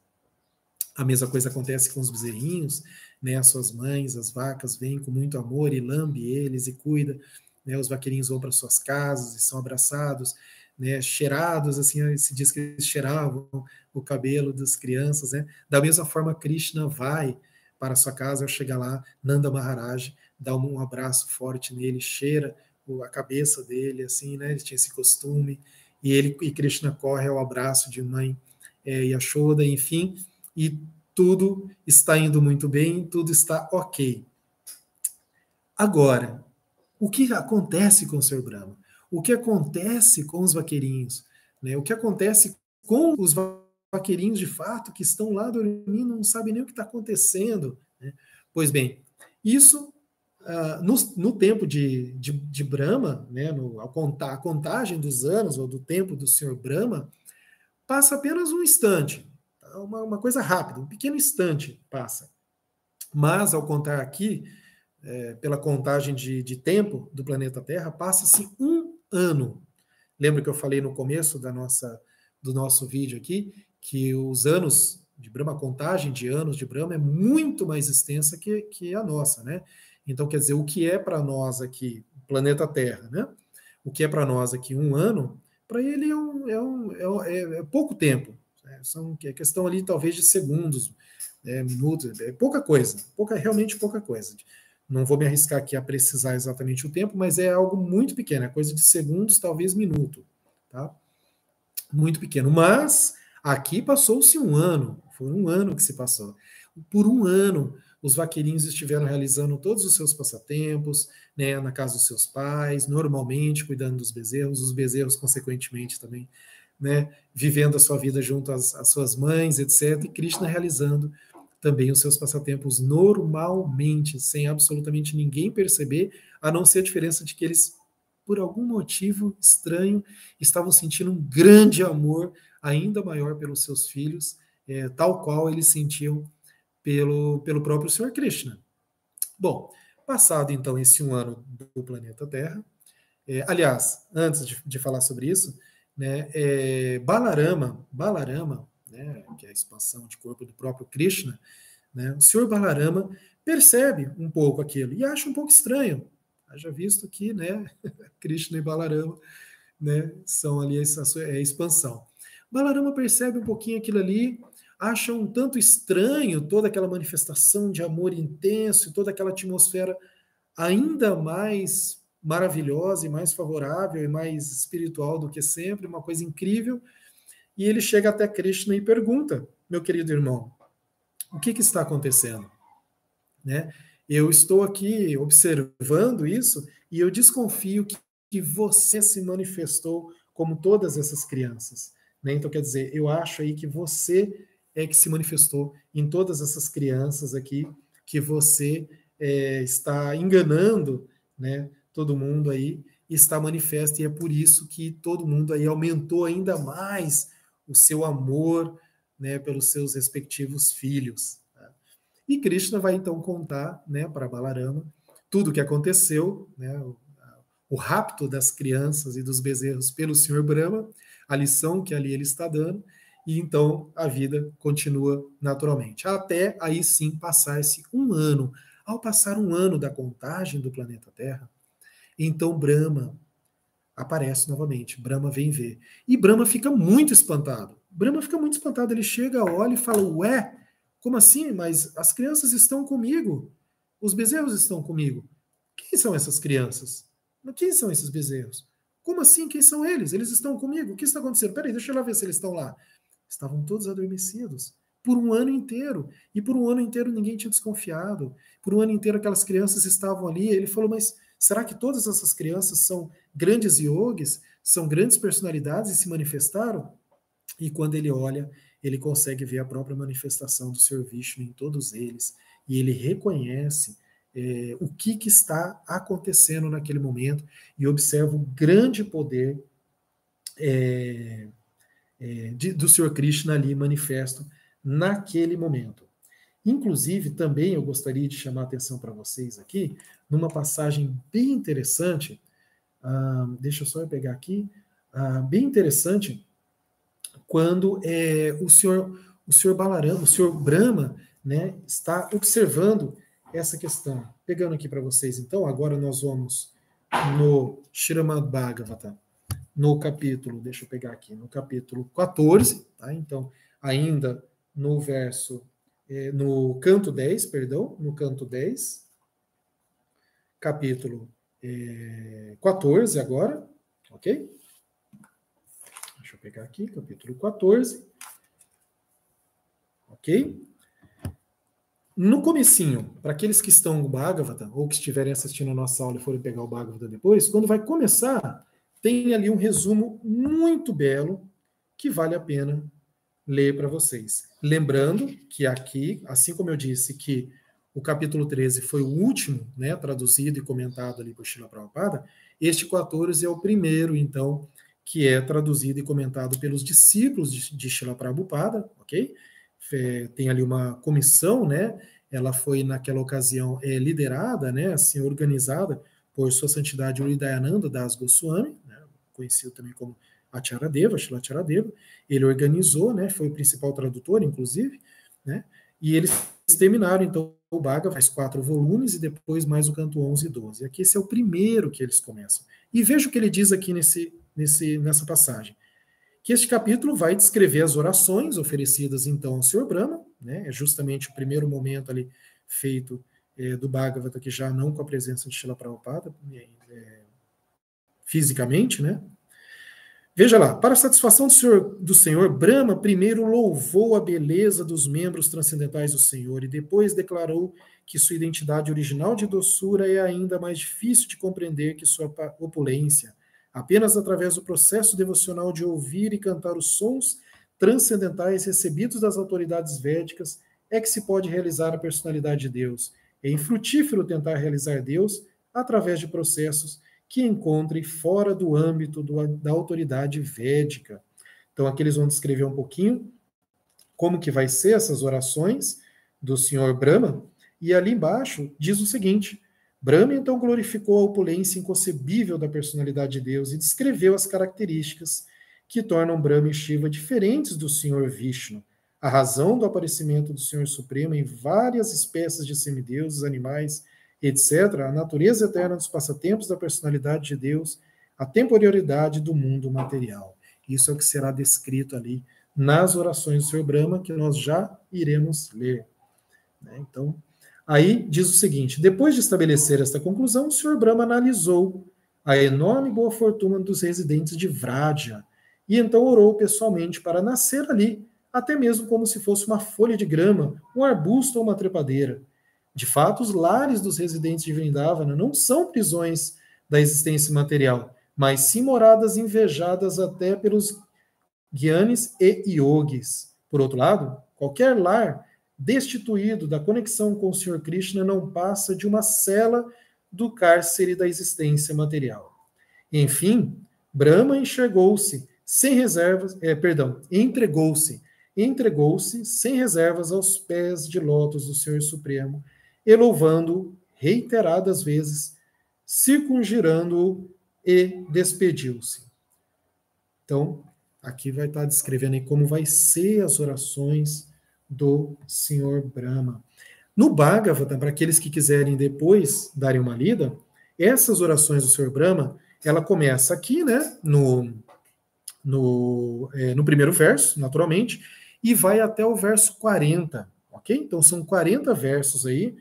A mesma coisa acontece com os bezerrinhos, né? As suas mães, as vacas, vêm com muito amor e lambe eles e cuida, né? Os vaqueirinhos vão para suas casas e são abraçados, né? Cheirados, assim, se diz que eles cheiravam o cabelo das crianças, né? Da mesma forma, Krishna vai para sua casa, ao chegar lá, Nanda Maharaj dá um abraço forte nele, cheira a cabeça dele, assim, né? Ele tinha esse costume, e Krishna corre ao abraço de mãe Yashoda, enfim, e tudo está indo muito bem, tudo está ok. Agora, o que acontece com o Sr. Brahma? O que acontece com os vaqueirinhos? né? O que acontece com os vaqueirinhos de fato que estão lá dormindo, não sabem nem o que está acontecendo, né? Pois bem, isso no tempo de Brahma, né, a contagem dos anos ou do tempo do Senhor Brahma, passa apenas um instante, uma coisa rápida, um pequeno instante passa. Mas, ao contar aqui, pela contagem de tempo do planeta Terra, passa-se um ano. Lembra que eu falei no começo do nosso vídeo aqui, que os anos de Brahma, a contagem de anos de Brahma é muito mais extensa que a nossa, né? Então, quer dizer, o que é para nós aqui, planeta Terra, né? O que é para nós aqui um ano, para ele é pouco tempo. Né? É questão ali, talvez, de segundos, minutos, é pouca coisa, realmente pouca coisa. Não vou me arriscar aqui a precisar exatamente o tempo, mas é algo muito pequeno, é coisa de segundos, talvez minuto, tá? Muito pequeno. Mas aqui passou-se um ano, foi um ano que se passou. Por um ano, os vaqueirinhos estiveram realizando todos os seus passatempos, né, na casa dos seus pais, normalmente cuidando dos bezerros, os bezerros, consequentemente, também, né, vivendo a sua vida junto às suas mães, etc., e Krishna realizando também os seus passatempos normalmente, sem absolutamente ninguém perceber, a não ser a diferença de que eles, por algum motivo estranho, estavam sentindo um grande amor ainda maior pelos seus filhos, tal qual eles sentiam pelo próprio Senhor Krishna. Bom, passado então esse um ano do planeta Terra, aliás, antes de falar sobre isso, né, Balarama, né, que é a expansão de corpo do próprio Krishna, né, o Senhor Balarama percebe um pouco aquilo e acha um pouco estranho. Haja visto que, né, Krishna e Balarama, né, são ali a expansão. Balarama percebe um pouquinho aquilo ali, acha um tanto estranho toda aquela manifestação de amor intenso, toda aquela atmosfera ainda mais maravilhosa e mais favorável e mais espiritual do que sempre, uma coisa incrível. E ele chega até Krishna e pergunta: meu querido irmão, o que está acontecendo? Né? Eu estou aqui observando isso e eu desconfio que você se manifestou como todas essas crianças. Né? Então, quer dizer, eu acho aí que você é que se manifestou em todas essas crianças aqui, que você está enganando, né, todo mundo aí, está manifesto, e é por isso que todo mundo aí aumentou ainda mais o seu amor, né, pelos seus respectivos filhos. Tá? E Krishna vai então contar, né, para Balarama tudo o que aconteceu, né, o rapto das crianças e dos bezerros pelo Senhor Brahma, a lição que ali ele está dando, e então a vida continua naturalmente. Até aí sim passar-se um ano. Ao passar um ano da contagem do planeta Terra, então Brahma aparece novamente. Brahma vem ver. E Brahma fica muito espantado. Brahma fica muito espantado. Ele chega, olha e fala: ué, como assim? Mas as crianças estão comigo. Os bezerros estão comigo. Quem são essas crianças? Quem são esses bezerros? Como assim? Quem são eles? Eles estão comigo? O que está acontecendo? Peraí, deixa eu lá ver se eles estão lá. Estavam todos adormecidos. Por um ano inteiro. E por um ano inteiro ninguém tinha desconfiado. Por um ano inteiro aquelas crianças estavam ali. Ele falou: mas será que todas essas crianças são grandes yogis? São grandes personalidades e se manifestaram? E quando ele olha, ele consegue ver a própria manifestação do Senhor Vishnu em todos eles. E ele reconhece o que está acontecendo naquele momento e observa o grande poder do Senhor Krishna ali manifesto naquele momento. Inclusive, também eu gostaria de chamar a atenção para vocês aqui, numa passagem bem interessante, deixa eu só pegar aqui, bem interessante, quando o senhor Balarama, o senhor Brahma, né, está observando essa questão. Pegando aqui para vocês, então, agora nós vamos no Srimad Bhagavatam, no capítulo, deixa eu pegar aqui, no capítulo 14, tá? Então, ainda no verso, no canto 10, perdão, no canto 10, capítulo 14 agora, ok? Deixa eu pegar aqui, capítulo 14, ok? No comecinho, para aqueles que estão no Bhagavatam, ou que estiverem assistindo a nossa aula e forem pegar o Bhagavatam depois, quando vai começar, tem ali um resumo muito belo, que vale a pena ler para vocês. Lembrando que aqui, assim como eu disse que o capítulo 13 foi o último, né, traduzido e comentado ali por Srila Prabhupada, este 14 é o primeiro, então, que é traduzido e comentado pelos discípulos de Srila Prabhupada, ok? Tem ali uma comissão, né? Ela foi, naquela ocasião, liderada, né, assim, organizada por Sua Santidade Hridayananda Das Goswami, né, conhecido também como Acharadeva, Srila Acharadeva. Ele organizou, né, foi o principal tradutor, inclusive, né, e eles terminaram, então, o Bhagavad, mais 4 volumes, e depois mais o canto 11 e 12. Aqui esse é o primeiro que eles começam. E veja o que ele diz aqui nessa passagem, que este capítulo vai descrever as orações oferecidas, então, ao Senhor Brahma, né, é justamente o primeiro momento ali feito do Bhagavata, que já não com a presença de Srila Prabhupada, fisicamente, né. Veja lá, para a satisfação do Senhor, Brahma primeiro louvou a beleza dos membros transcendentais do Senhor e depois declarou que sua identidade original de doçura é ainda mais difícil de compreender que sua opulência. Apenas através do processo devocional de ouvir e cantar os sons transcendentais recebidos das autoridades védicas é que se pode realizar a personalidade de Deus. É infrutífero tentar realizar Deus através de processos que encontre fora do âmbito da autoridade védica. Então, aqui eles vão descrever um pouquinho como que vai ser essas orações do Senhor Brahma, e ali embaixo diz o seguinte: Brahma então glorificou a opulência inconcebível da personalidade de Deus e descreveu as características que tornam Brahma e Shiva diferentes do Senhor Vishnu, a razão do aparecimento do Senhor Supremo em várias espécies de semideuses, animais, etc., a natureza eterna dos passatempos da personalidade de Deus, a temporalidade do mundo material. Isso é o que será descrito ali nas orações do Senhor Brahma, que nós já iremos ler. Então, aí diz o seguinte: depois de estabelecer esta conclusão, o Senhor Brahma analisou a enorme boa fortuna dos residentes de Vraja, e então orou pessoalmente para nascer ali, até mesmo como se fosse uma folha de grama, um arbusto ou uma trepadeira. De fato, os lares dos residentes de Vrindavana não são prisões da existência material, mas sim moradas invejadas até pelos Gyanis e Yogis. Por outro lado, qualquer lar destituído da conexão com o Senhor Krishna não passa de uma cela do cárcere da existência material. Enfim, Brahma enxergou-se sem reservas, entregou-se sem reservas aos pés de lótus do Senhor Supremo, e louvando reiteradas vezes, circungirando-o e despediu-se. Então, aqui vai estar descrevendo aí como vai ser as orações do Senhor Brahma. No Bhagavata, para aqueles que quiserem depois darem uma lida, essas orações do Senhor Brahma, ela começa aqui, né, no primeiro verso, naturalmente, e vai até o verso 40, ok? Então, são 40 versos aí,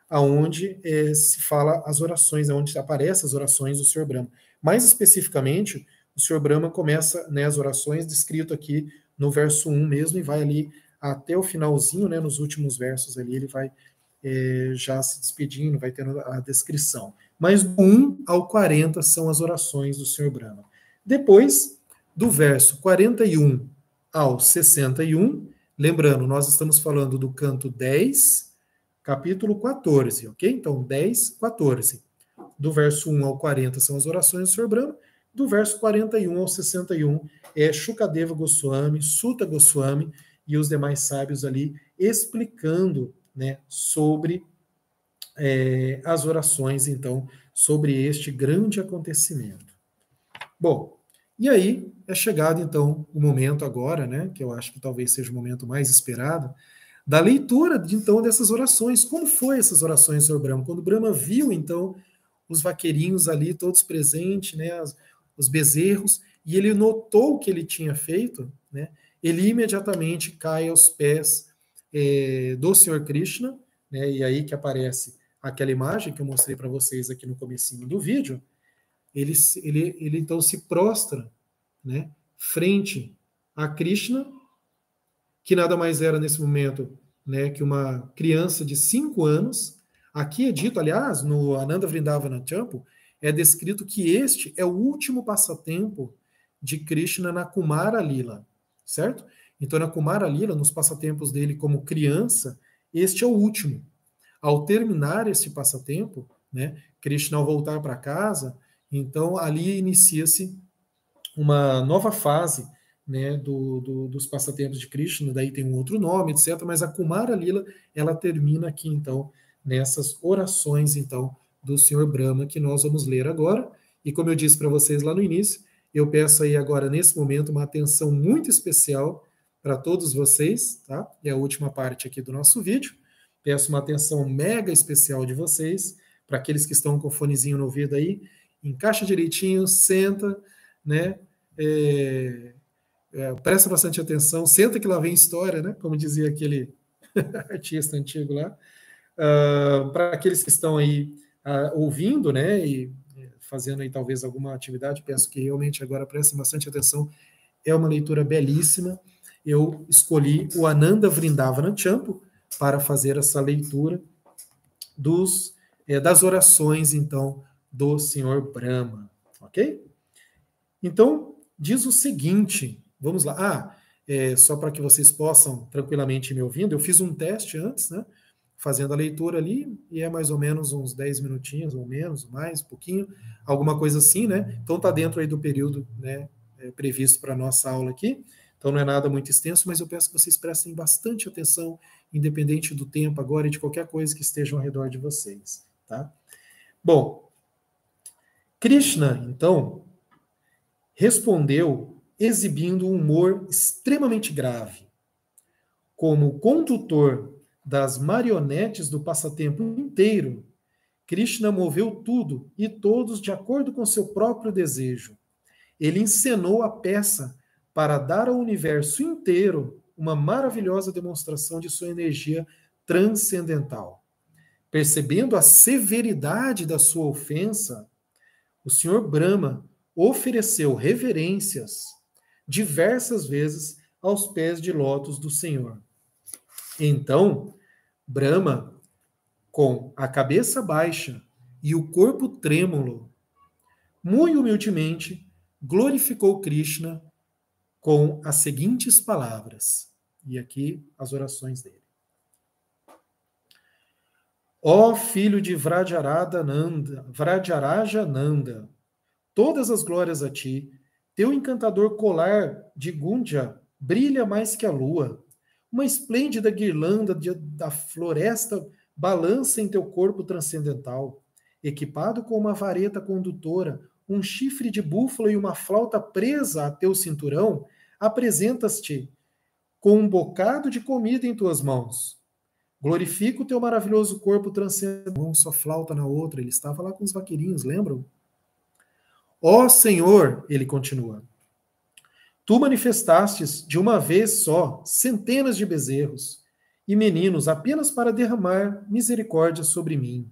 aonde se fala as orações, aonde aparecem as orações do Senhor Brahma. Mais especificamente, o Senhor Brahma começa, né, as orações descrito aqui no verso 1 mesmo, e vai ali até o finalzinho, né, nos últimos versos ali, ele vai já se despedindo, vai tendo a descrição. Mas do 1 ao 40 são as orações do Senhor Brahma. Depois, do verso 41 ao 61, lembrando, nós estamos falando do canto 10, capítulo 14, ok? Então, 10, 14. Do verso 1 ao 40 são as orações do Senhor Brahma, do verso 41 ao 61 é Shukadeva Goswami, Sutta Goswami e os demais sábios ali explicando, né, sobre as orações, então, sobre este grande acontecimento. Bom, e aí é chegado, então, o momento agora, né, que eu acho que talvez seja o momento mais esperado, da leitura, então, dessas orações. Como foi essas orações do Senhor Brahma? Quando Brahma viu, então, os vaqueirinhos ali todos presentes, né, os bezerros, e ele notou o que ele tinha feito, né, ele imediatamente cai aos pés do Senhor Krishna, né, e aí que aparece aquela imagem que eu mostrei para vocês aqui no comecinho do vídeo. Ele então se prostra, né, frente a Krishna, que nada mais era nesse momento, né, que uma criança de 5 anos. Aqui é dito, aliás, no Ananda Vrindavana Temple, é descrito que este é o último passatempo de Krishna na Kumara Lila. certo? Então, na Kumara Lila, nos passatempos dele como criança, este é o último. Ao terminar esse passatempo, né, Krishna, ao voltar para casa, então ali inicia-se uma nova fase, né, dos passatempos de Krishna, daí tem um outro nome, etc. Mas a Kumara Lila, ela termina aqui, então, nessas orações, então, do Senhor Brahma, que nós vamos ler agora. E como eu disse para vocês lá no início, eu peço aí agora, nesse momento, uma atenção muito especial para todos vocês, tá? É a última parte aqui do nosso vídeo. Peço uma atenção mega especial de vocês, para aqueles que estão com o fonezinho no ouvido aí, encaixa direitinho, senta, né? Presta bastante atenção, senta que lá vem história, né? Como dizia aquele artista antigo lá. Para aqueles que estão aí ouvindo, né? E fazendo aí talvez alguma atividade, peço que realmente agora prestem bastante atenção. É uma leitura belíssima. Eu escolhi o Ananda Vrindavana Champu para fazer essa leitura das orações, então, do Senhor Brahma, ok? Então, diz o seguinte, vamos lá. Só para que vocês possam tranquilamente me ouvindo, eu fiz um teste antes, né? Fazendo a leitura ali, e é mais ou menos uns 10 minutinhos, ou menos, mais, um pouquinho, alguma coisa assim, né? Então tá dentro aí do período, né, previsto para a nossa aula aqui. Então não é nada muito extenso, mas eu peço que vocês prestem bastante atenção, independente do tempo agora e de qualquer coisa que esteja ao redor de vocês, tá? Bom, Krishna, então, respondeu exibindo um humor extremamente grave. Como condutor das marionetes do passatempo inteiro, Krishna moveu tudo e todos de acordo com seu próprio desejo. Ele encenou a peça para dar ao universo inteiro uma maravilhosa demonstração de sua energia transcendental. Percebendo a severidade da sua ofensa, o Senhor Brahma ofereceu reverências diversas vezes aos pés de lótus do Senhor. Então, Brahma, com a cabeça baixa e o corpo trêmulo, muito humildemente glorificou Krishna com as seguintes palavras. E aqui as orações dele. Ó filho de Vrajaraja Nanda, todas as glórias a ti, teu encantador colar de Gunja brilha mais que a lua. Uma esplêndida guirlanda da floresta balança em teu corpo transcendental. Equipado com uma vareta condutora, um chifre de búfalo e uma flauta presa a teu cinturão, apresentas-te com um bocado de comida em tuas mãos. Glorifica o teu maravilhoso corpo transcendental. Sua flauta na outra, ele estava lá com os vaqueirinhos, lembram? Ó Senhor, ele continua, tu manifestastes de uma vez só centenas de bezerros e meninos apenas para derramar misericórdia sobre mim.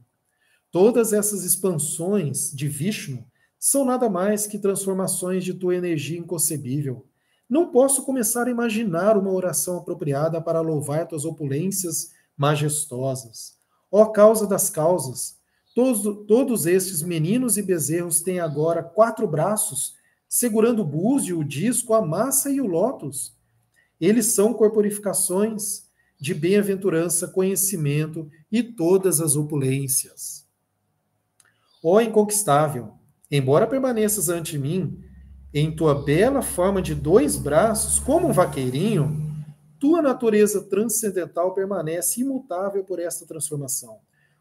Todas essas expansões de Vishnu são nada mais que transformações de tua energia inconcebível. Não posso começar a imaginar uma oração apropriada para louvar tuas opulências majestosas. Ó causa das causas, todos estes meninos e bezerros têm agora 4 braços, segurando o búzio, o disco, a massa e o lótus. Eles são corporificações de bem-aventurança, conhecimento e todas as opulências. Ó inconquistável, embora permaneças ante mim, em tua bela forma de 2 braços, como um vaqueirinho, tua natureza transcendental permanece imutável por esta transformação.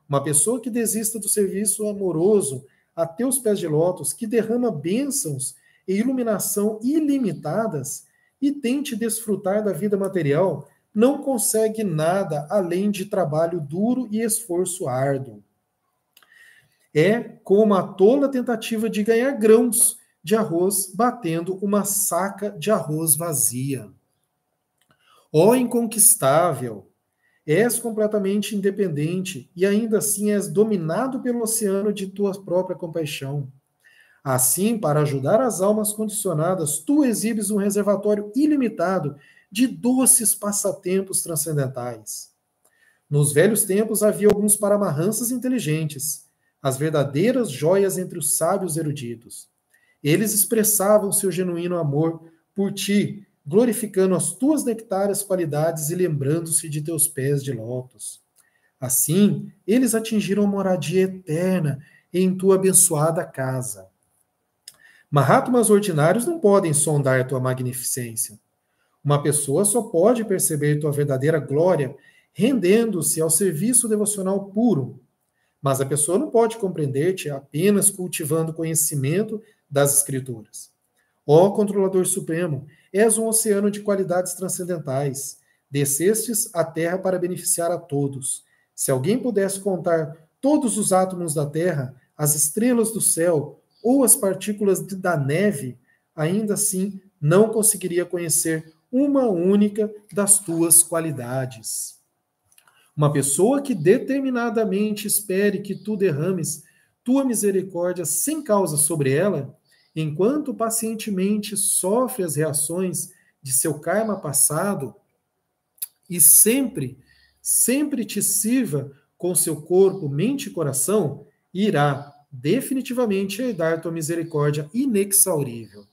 Uma pessoa que desista do serviço amoroso a teus pés de lótus, que derrama bênçãos e iluminação ilimitadas e tente desfrutar da vida material, não consegue nada além de trabalho duro e esforço árduo. É como a tola tentativa de ganhar grãos de arroz batendo uma saca de arroz vazia. Ó inconquistável, és completamente independente e ainda assim és dominado pelo oceano de tua própria compaixão. Assim, para ajudar as almas condicionadas, tu exibes um reservatório ilimitado de doces passatempos transcendentais. Nos velhos tempos havia alguns paramahansas inteligentes, as verdadeiras joias entre os sábios eruditos. Eles expressavam seu genuíno amor por ti glorificando as tuas nectárias qualidades e lembrando-se de teus pés de lótus. Assim, eles atingiram a moradia eterna em tua abençoada casa. Mahatmas ordinários não podem sondar tua magnificência. Uma pessoa só pode perceber tua verdadeira glória rendendo-se ao serviço devocional puro. Mas a pessoa não pode compreender-te apenas cultivando conhecimento das Escrituras. Ó Controlador Supremo, és um oceano de qualidades transcendentais. Descestes à Terra para beneficiar a todos. Se alguém pudesse contar todos os átomos da Terra, as estrelas do céu ou as partículas da neve, ainda assim não conseguiria conhecer uma única das tuas qualidades. Uma pessoa que determinadamente espere que tu derrames tua misericórdia sem causa sobre ela, enquanto pacientemente sofre as reações de seu karma passado e sempre te sirva com seu corpo, mente e coração, irá definitivamente herdar tua misericórdia inexaurível.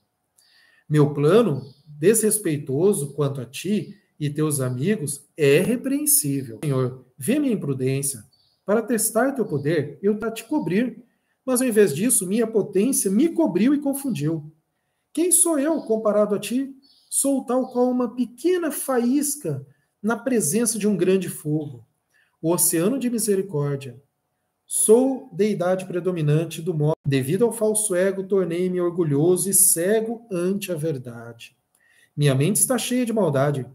Meu plano, desrespeitoso quanto a ti e teus amigos, é repreensível. Senhor, vê minha imprudência. Para testar teu poder, eu para te cobrir. Mas ao invés disso, minha potência me cobriu e confundiu. Quem sou eu comparado a ti? Sou tal qual uma pequena faísca na presença de um grande fogo. O oceano de misericórdia. Sou deidade predominante do modo. Devido ao falso ego, tornei-me orgulhoso e cego ante a verdade. Minha mente está cheia de maldade.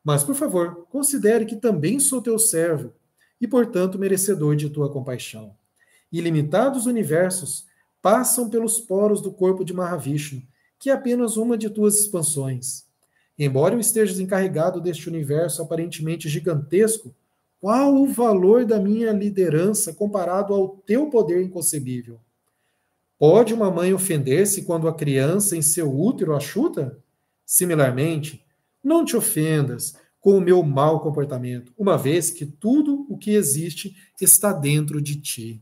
Mas, por favor, considere que também sou teu servo e, portanto, merecedor de tua compaixão. Ilimitados universos passam pelos poros do corpo de Mahavishnu, que é apenas uma de tuas expansões. Embora eu esteja encarregado deste universo aparentemente gigantesco, qual o valor da minha liderança comparado ao teu poder inconcebível? Pode uma mãe ofender-se quando a criança em seu útero a chuta? Similarmente, não te ofendas com o meu mau comportamento, uma vez que tudo o que existe está dentro de ti.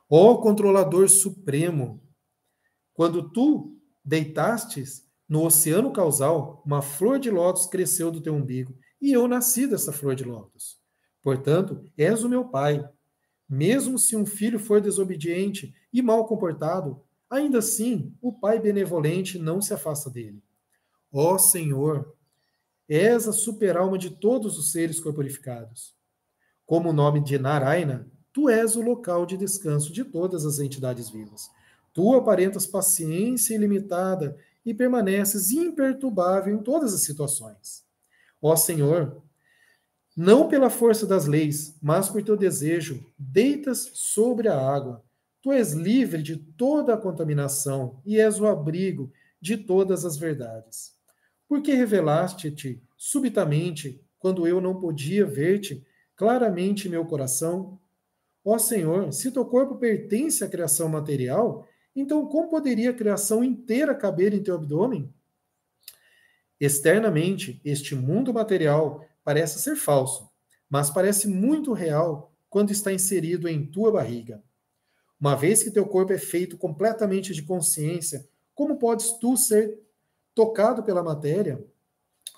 Ó Controlador Supremo, quando tu deitastes no oceano causal, uma flor de lótus cresceu do teu umbigo, e eu nasci dessa flor de lótus. Portanto, és o meu pai. Mesmo se um filho for desobediente e mal comportado, ainda assim o pai benevolente não se afasta dele. Ó Senhor, és a super-alma de todos os seres corporificados. Como o nome de Narayana, tu és o local de descanso de todas as entidades vivas. Tu aparentas paciência ilimitada e permaneces imperturbável em todas as situações. Ó Senhor, não pela força das leis, mas por teu desejo, deitas sobre a água. Tu és livre de toda a contaminação e és o abrigo de todas as verdades. Por que revelaste-te subitamente, quando eu não podia ver-te claramente em meu coração? Ó Senhor, se teu corpo pertence à criação material, então como poderia a criação inteira caber em teu abdômen? Externamente, este mundo material parece ser falso, mas parece muito real quando está inserido em tua barriga. Uma vez que teu corpo é feito completamente de consciência, como podes tu ser tocado pela matéria?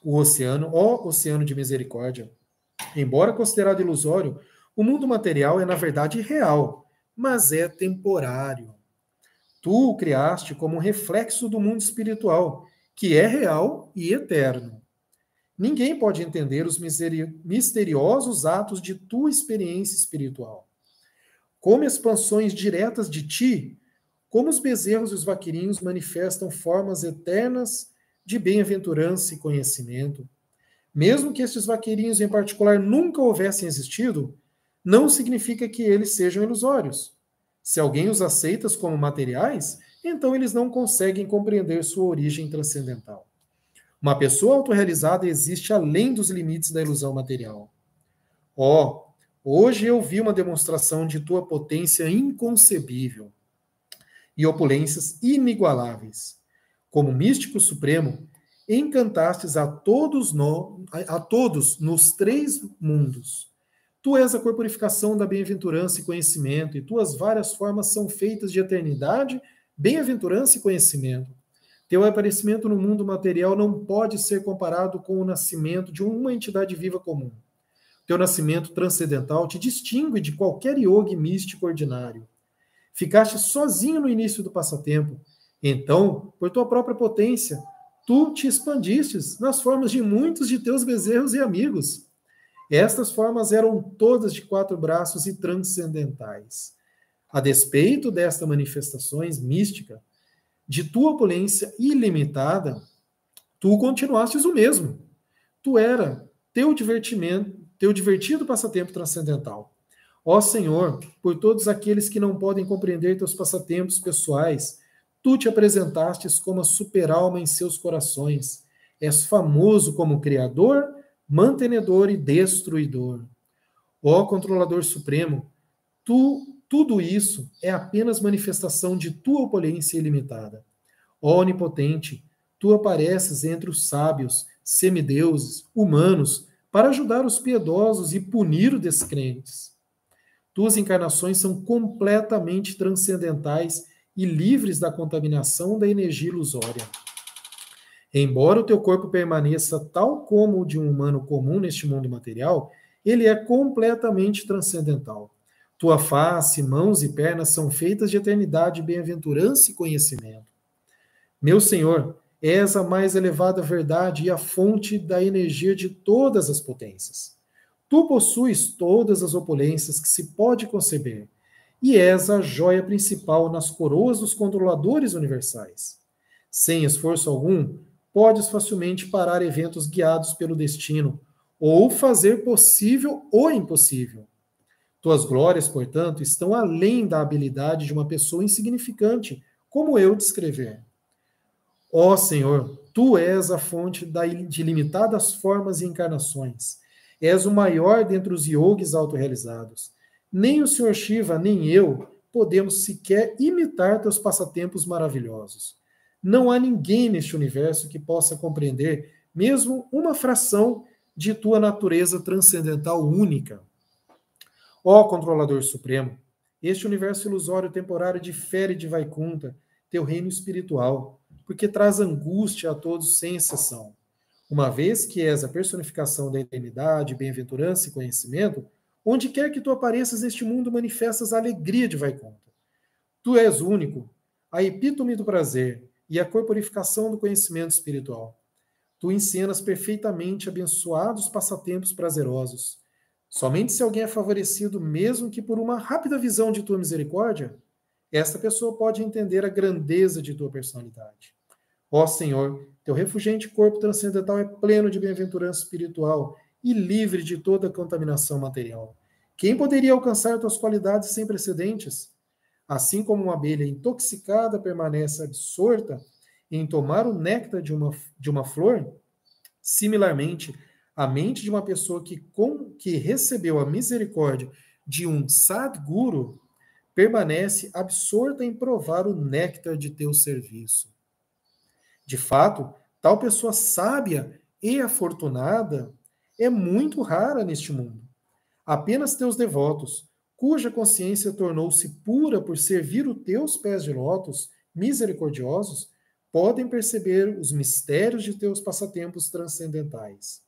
O oceano, ó oceano de misericórdia. Embora considerado ilusório, o mundo material é na verdade real, mas é temporário. Tu o criaste como um reflexo do mundo espiritual, que é real e eterno. Ninguém pode entender os misteriosos atos de tua experiência espiritual. Como expansões diretas de ti, como os bezerros e os vaquirinhos manifestam formas eternas de bem-aventurança e conhecimento. Mesmo que estes vaqueirinhos em particular nunca houvessem existido, não significa que eles sejam ilusórios. Se alguém os aceita como materiais, então eles não conseguem compreender sua origem transcendental. Uma pessoa autorrealizada existe além dos limites da ilusão material. Ó, hoje eu vi uma demonstração de tua potência inconcebível e opulências inigualáveis. Como místico supremo, encantastes a todos nos três mundos. Tu és a corporificação da bem-aventurança e conhecimento, e tuas várias formas são feitas de eternidade, bem-aventurança e conhecimento. Teu aparecimento no mundo material não pode ser comparado com o nascimento de uma entidade viva comum. Teu nascimento transcendental te distingue de qualquer yogi místico ordinário. Ficaste sozinho no início do passatempo. Então, por tua própria potência, tu te expandistes nas formas de muitos de teus bezerros e amigos. Estas formas eram todas de 4 braços e transcendentais. A despeito destas manifestações místicas, de tua opulência ilimitada, tu continuastes o mesmo. Tu era teu divertido passatempo transcendental. Ó Senhor, por todos aqueles que não podem compreender teus passatempos pessoais, tu te apresentastes como a super-alma em seus corações. És famoso como Criador, mantenedor e destruidor. Ó Controlador Supremo, tudo isso é apenas manifestação de tua opulência ilimitada. Ó Onipotente, tu apareces entre os sábios, semideuses, humanos, para ajudar os piedosos e punir os descrentes. Tuas encarnações são completamente transcendentais e livres da contaminação da energia ilusória. Embora o teu corpo permaneça tal como o de um humano comum neste mundo material, ele é completamente transcendental. Tua face, mãos e pernas são feitas de eternidade, bem-aventurança e conhecimento. Meu Senhor, és a mais elevada verdade e a fonte da energia de todas as potências. Tu possuis todas as opulências que se pode conceber, e és a joia principal nas coroas dos controladores universais. Sem esforço algum, podes facilmente parar eventos guiados pelo destino, ou fazer possível o impossível. Tuas glórias, portanto, estão além da habilidade de uma pessoa insignificante, como eu descrever. Ó Senhor, tu és a fonte de limitadas formas e encarnações. És o maior dentre os yogis autorrealizados. Nem o Sr. Shiva, nem eu, podemos sequer imitar teus passatempos maravilhosos. Não há ninguém neste universo que possa compreender mesmo uma fração de tua natureza transcendental única. Ó Controlador Supremo, este universo ilusório temporário difere de Vaikunta, teu reino espiritual, porque traz angústia a todos sem exceção. Uma vez que és a personificação da eternidade, bem-aventurança e conhecimento, onde quer que tu apareças neste mundo, manifestas a alegria de Vaikunta. Tu és único, a epítome do prazer e a corporificação do conhecimento espiritual. Tu encenas perfeitamente abençoados passatempos prazerosos. Somente se alguém é favorecido, mesmo que por uma rápida visão de tua misericórdia, esta pessoa pode entender a grandeza de tua personalidade. Ó Senhor, teu refulgente corpo transcendental é pleno de bem-aventurança espiritual e livre de toda contaminação material. Quem poderia alcançar tuas qualidades sem precedentes? Assim como uma abelha intoxicada permanece absorta em tomar o néctar de uma flor, similarmente, a mente de uma pessoa que recebeu a misericórdia de um Sadguru permanece absorta em provar o néctar de teu serviço. De fato, tal pessoa sábia e afortunada é muito rara neste mundo. Apenas teus devotos, cuja consciência tornou-se pura por servir os teus pés de lótus misericordiosos, podem perceber os mistérios de teus passatempos transcendentais.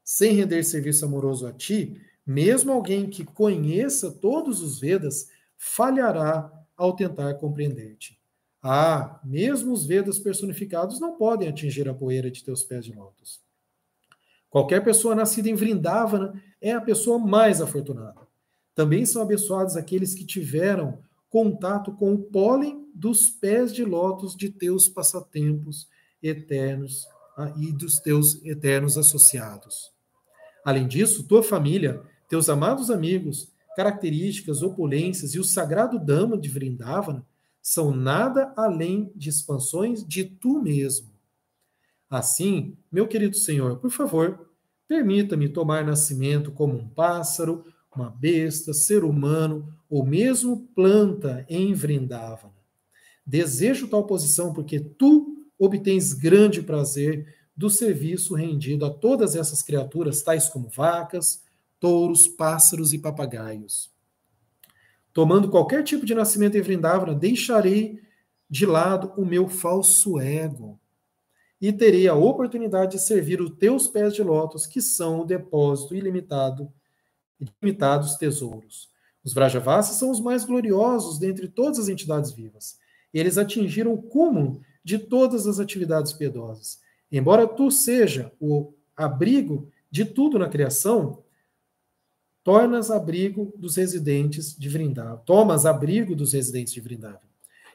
Sem render serviço amoroso a ti, mesmo alguém que conheça todos os Vedas falhará ao tentar compreender-te. Ah, mesmo os Vedas personificados não podem atingir a poeira de teus pés de lótus. Qualquer pessoa nascida em Vrindavana é a pessoa mais afortunada. Também são abençoados aqueles que tiveram contato com o pólen dos pés de lótus de teus passatempos eternos e dos teus eternos associados. Além disso, tua família, teus amados amigos, características, opulências e o sagrado Dhamma de Vrindavana são nada além de expansões de tu mesmo. Assim, meu querido Senhor, por favor, permita-me tomar nascimento como um pássaro, uma besta, ser humano ou mesmo planta em Vrindavana. Desejo tal posição porque tu obtens grande prazer do serviço rendido a todas essas criaturas, tais como vacas, touros, pássaros e papagaios. Tomando qualquer tipo de nascimento em Vrindavana, deixarei de lado o meu falso ego. e terei a oportunidade de servir os teus pés de lótus, que são o depósito ilimitados tesouros. Os Vrajavasis são os mais gloriosos dentre todas as entidades vivas. Eles atingiram o cúmulo de todas as atividades piedosas. Embora tu seja o abrigo de tudo na criação, tomas abrigo dos residentes de Vrindavan.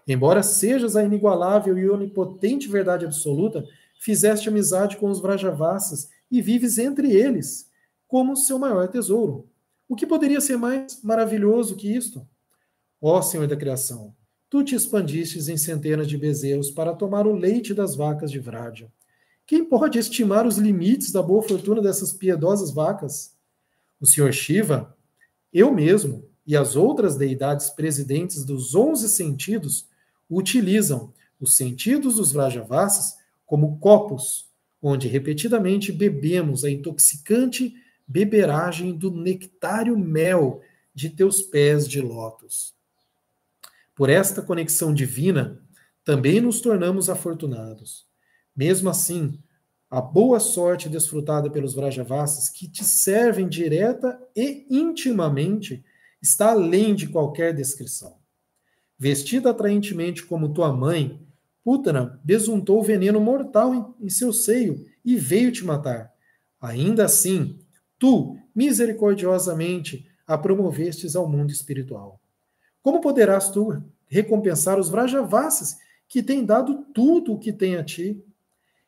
Embora sejas a inigualável e onipotente verdade absoluta, fizeste amizade com os Vrajavasis e vives entre eles, como seu maior tesouro. O que poderia ser mais maravilhoso que isto? Ó Senhor da criação, tu te expandistes em centenas de bezerros para tomar o leite das vacas de Vraja. Quem pode estimar os limites da boa fortuna dessas piedosas vacas? O Senhor Shiva, eu mesmo e as outras deidades presidentes dos 11 sentidos utilizam os sentidos dos Vrajavasis como copos, onde repetidamente bebemos a intoxicante beberagem do nectário mel de teus pés de lótus. Por esta conexão divina, também nos tornamos afortunados. Mesmo assim, a boa sorte desfrutada pelos Vrajavasis, que te servem direta e intimamente, está além de qualquer descrição. Vestida atraentemente como tua mãe, Putana besuntou veneno mortal em seu seio e veio te matar. Ainda assim, tu, misericordiosamente, a promovestes ao mundo espiritual. Como poderás tu recompensar os Vrajavasis que têm dado tudo o que tem a ti?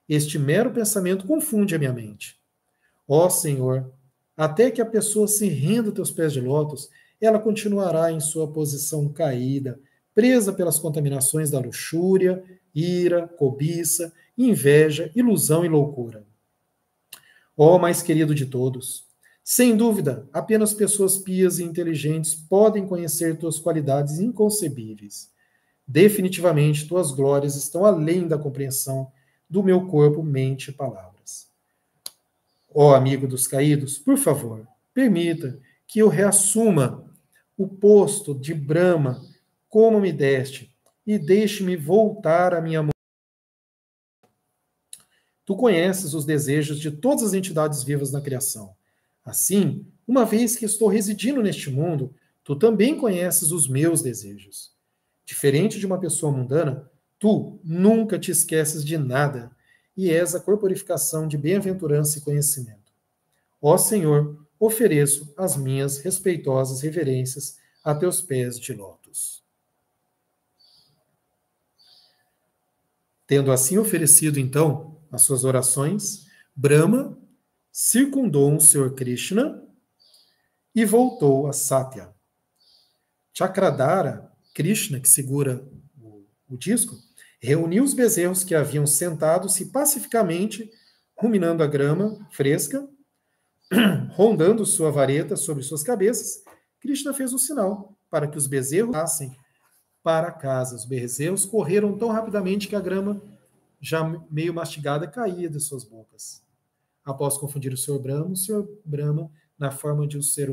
Este mero pensamento confunde a minha mente. Ó Senhor, até que a pessoa se renda a teus pés de lótus, ela continuará em sua posição caída, presa pelas contaminações da luxúria, ira, cobiça, inveja, ilusão e loucura. Ó mais querido de todos, sem dúvida, apenas pessoas pias e inteligentes podem conhecer tuas qualidades inconcebíveis. Definitivamente, tuas glórias estão além da compreensão do meu corpo, mente e palavras. Ó amigo dos caídos, por favor, permita que eu reassuma o posto de Brahma como me deste e deixe-me voltar à minha mão. Tu conheces os desejos de todas as entidades vivas na criação. Assim, uma vez que estou residindo neste mundo, tu também conheces os meus desejos. Diferente de uma pessoa mundana, tu nunca te esqueces de nada e és a corporificação de bem-aventurança e conhecimento. Ó Senhor, ofereço as minhas respeitosas reverências a teus pés de lótus. Tendo assim oferecido, então, as suas orações, Brahma circundou o Senhor Krishna e voltou a Satya. Chakradhara, Krishna, que segura o disco, reuniu os bezerros que haviam sentado-se pacificamente, ruminando a grama fresca, rondando sua vareta sobre suas cabeças. Krishna fez um sinal para que os bezerros passem para casa. Os bezerros correram tão rapidamente que a grama, já meio mastigada, caía de suas bocas. Após confundir o Sr. Brahma, na forma de um ser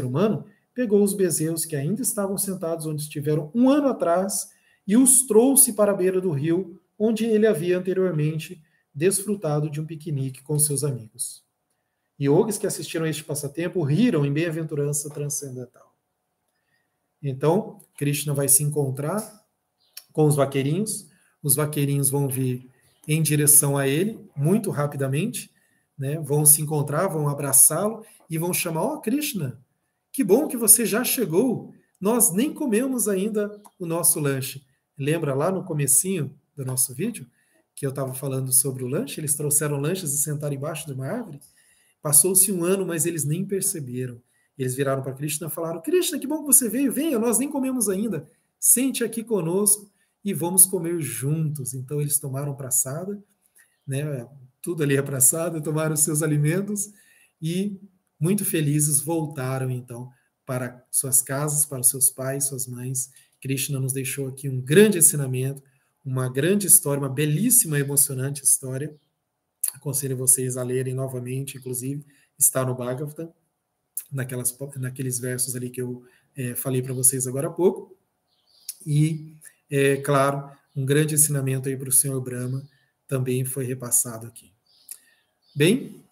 humano, pegou os bezerros que ainda estavam sentados onde estiveram um ano atrás e os trouxe para a beira do rio, onde ele havia anteriormente desfrutado de um piquenique com seus amigos. Yogis que assistiram a este passatempo riram em bem-aventurança transcendental. Então, Krishna vai se encontrar com os vaqueirinhos vão vir em direção a ele, muito rapidamente, né? Vão se encontrar, vão abraçá-lo e vão chamar, ó Krishna, que bom que você já chegou, nós nem comemos ainda o nosso lanche. Lembra lá no comecinho do nosso vídeo, que eu estava falando sobre o lanche? Eles trouxeram lanches e sentaram embaixo de uma árvore? Passou-se um ano, mas eles nem perceberam. Eles viraram para Krishna e falaram, Krishna, que bom que você veio, venha, nós nem comemos ainda, sente aqui conosco e vamos comer juntos. Então eles tomaram praçada, né? Tudo ali é praçada, tomaram seus alimentos e, muito felizes, voltaram então para suas casas, para os seus pais, suas mães. Krishna nos deixou aqui um grande ensinamento, uma grande história, uma belíssima e emocionante história. Aconselho vocês a lerem novamente, inclusive, está no Bhagavatam, naqueles versos ali que eu falei para vocês agora há pouco. E, claro, um grande ensinamento aí para o Senhor Brahma, também foi repassado aqui. Bem,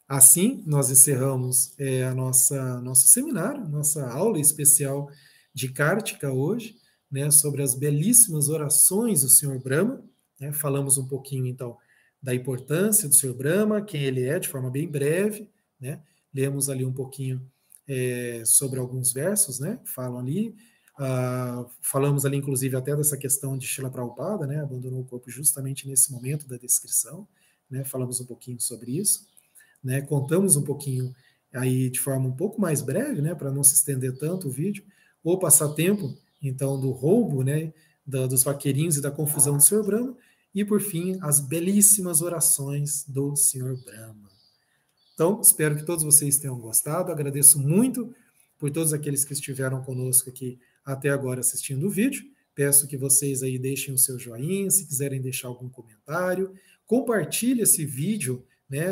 assim nós encerramos nosso seminário, nossa aula especial de Kártika hoje, né, sobre as belíssimas orações do Senhor Brahma, né, falamos um pouquinho, então, da importância do Senhor Brahma, quem ele é, de forma bem breve, né, lemos ali um pouquinho sobre alguns versos, né, falam ali, falamos ali, inclusive, até dessa questão de Srila Prabhupada, né, abandonou o corpo justamente nesse momento da descrição, né, falamos um pouquinho sobre isso, né, contamos um pouquinho aí de forma um pouco mais breve, né, para não se estender tanto o vídeo, o passatempo, então, do roubo, né, dos vaqueirinhos e da confusão do Senhor Brahma, e, por fim, as belíssimas orações do Senhor Brahma. Então, espero que todos vocês tenham gostado, agradeço muito por todos aqueles que estiveram conosco aqui até agora assistindo o vídeo, peço que vocês aí deixem o seu joinha, se quiserem deixar algum comentário, compartilhe esse vídeo, né,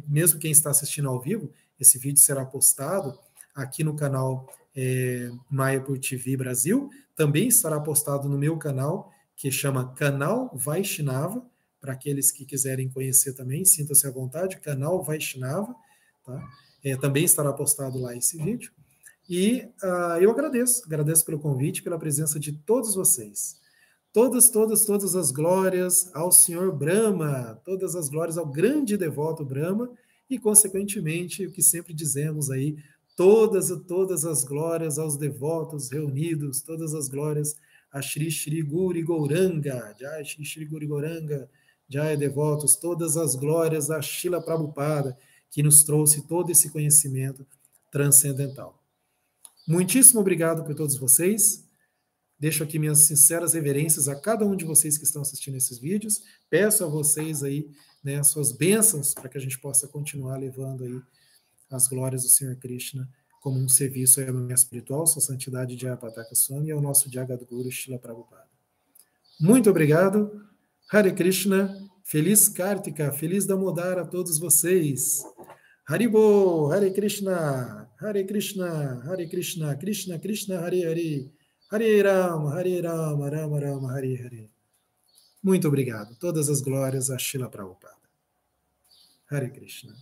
mesmo quem está assistindo ao vivo, esse vídeo será postado aqui no canal Mayapur TV Brasil, também estará postado no meu canal, que chama Canal Vaishnava, para aqueles que quiserem conhecer também, sinta-se à vontade, Canal Vaishnava, tá? Também estará postado lá esse vídeo. E eu agradeço pelo convite, pela presença de todos vocês. Todas as glórias ao Senhor Brahma, todas as glórias ao grande devoto Brahma, e, consequentemente, o que sempre dizemos aí, todas as glórias aos devotos reunidos, todas as glórias a Shri Shri Guri Gauranga, Jai Shri Shri Guri Gauranga, Jai devotos, todas as glórias a Srila Prabhupada, que nos trouxe todo esse conhecimento transcendental. Muitíssimo obrigado por todos vocês. Deixo aqui minhas sinceras reverências a cada um de vocês que estão assistindo esses vídeos. Peço a vocês aí, né, as suas bênçãos para que a gente possa continuar levando aí as glórias do Senhor Krishna como um serviço à minha espiritual, sua santidade Jayapataka Swami e ao nosso Jagadguru Srila Prabhupada. Muito obrigado. Hare Krishna. Feliz Kartika, feliz Damodar a todos vocês. Haribo, Hare Krishna, Krishna Krishna, Hare Hare, Hare Rama, Rama Rama, Hare Hare. Muito obrigado. Todas as glórias a Srila Prabhupada. Hare Krishna.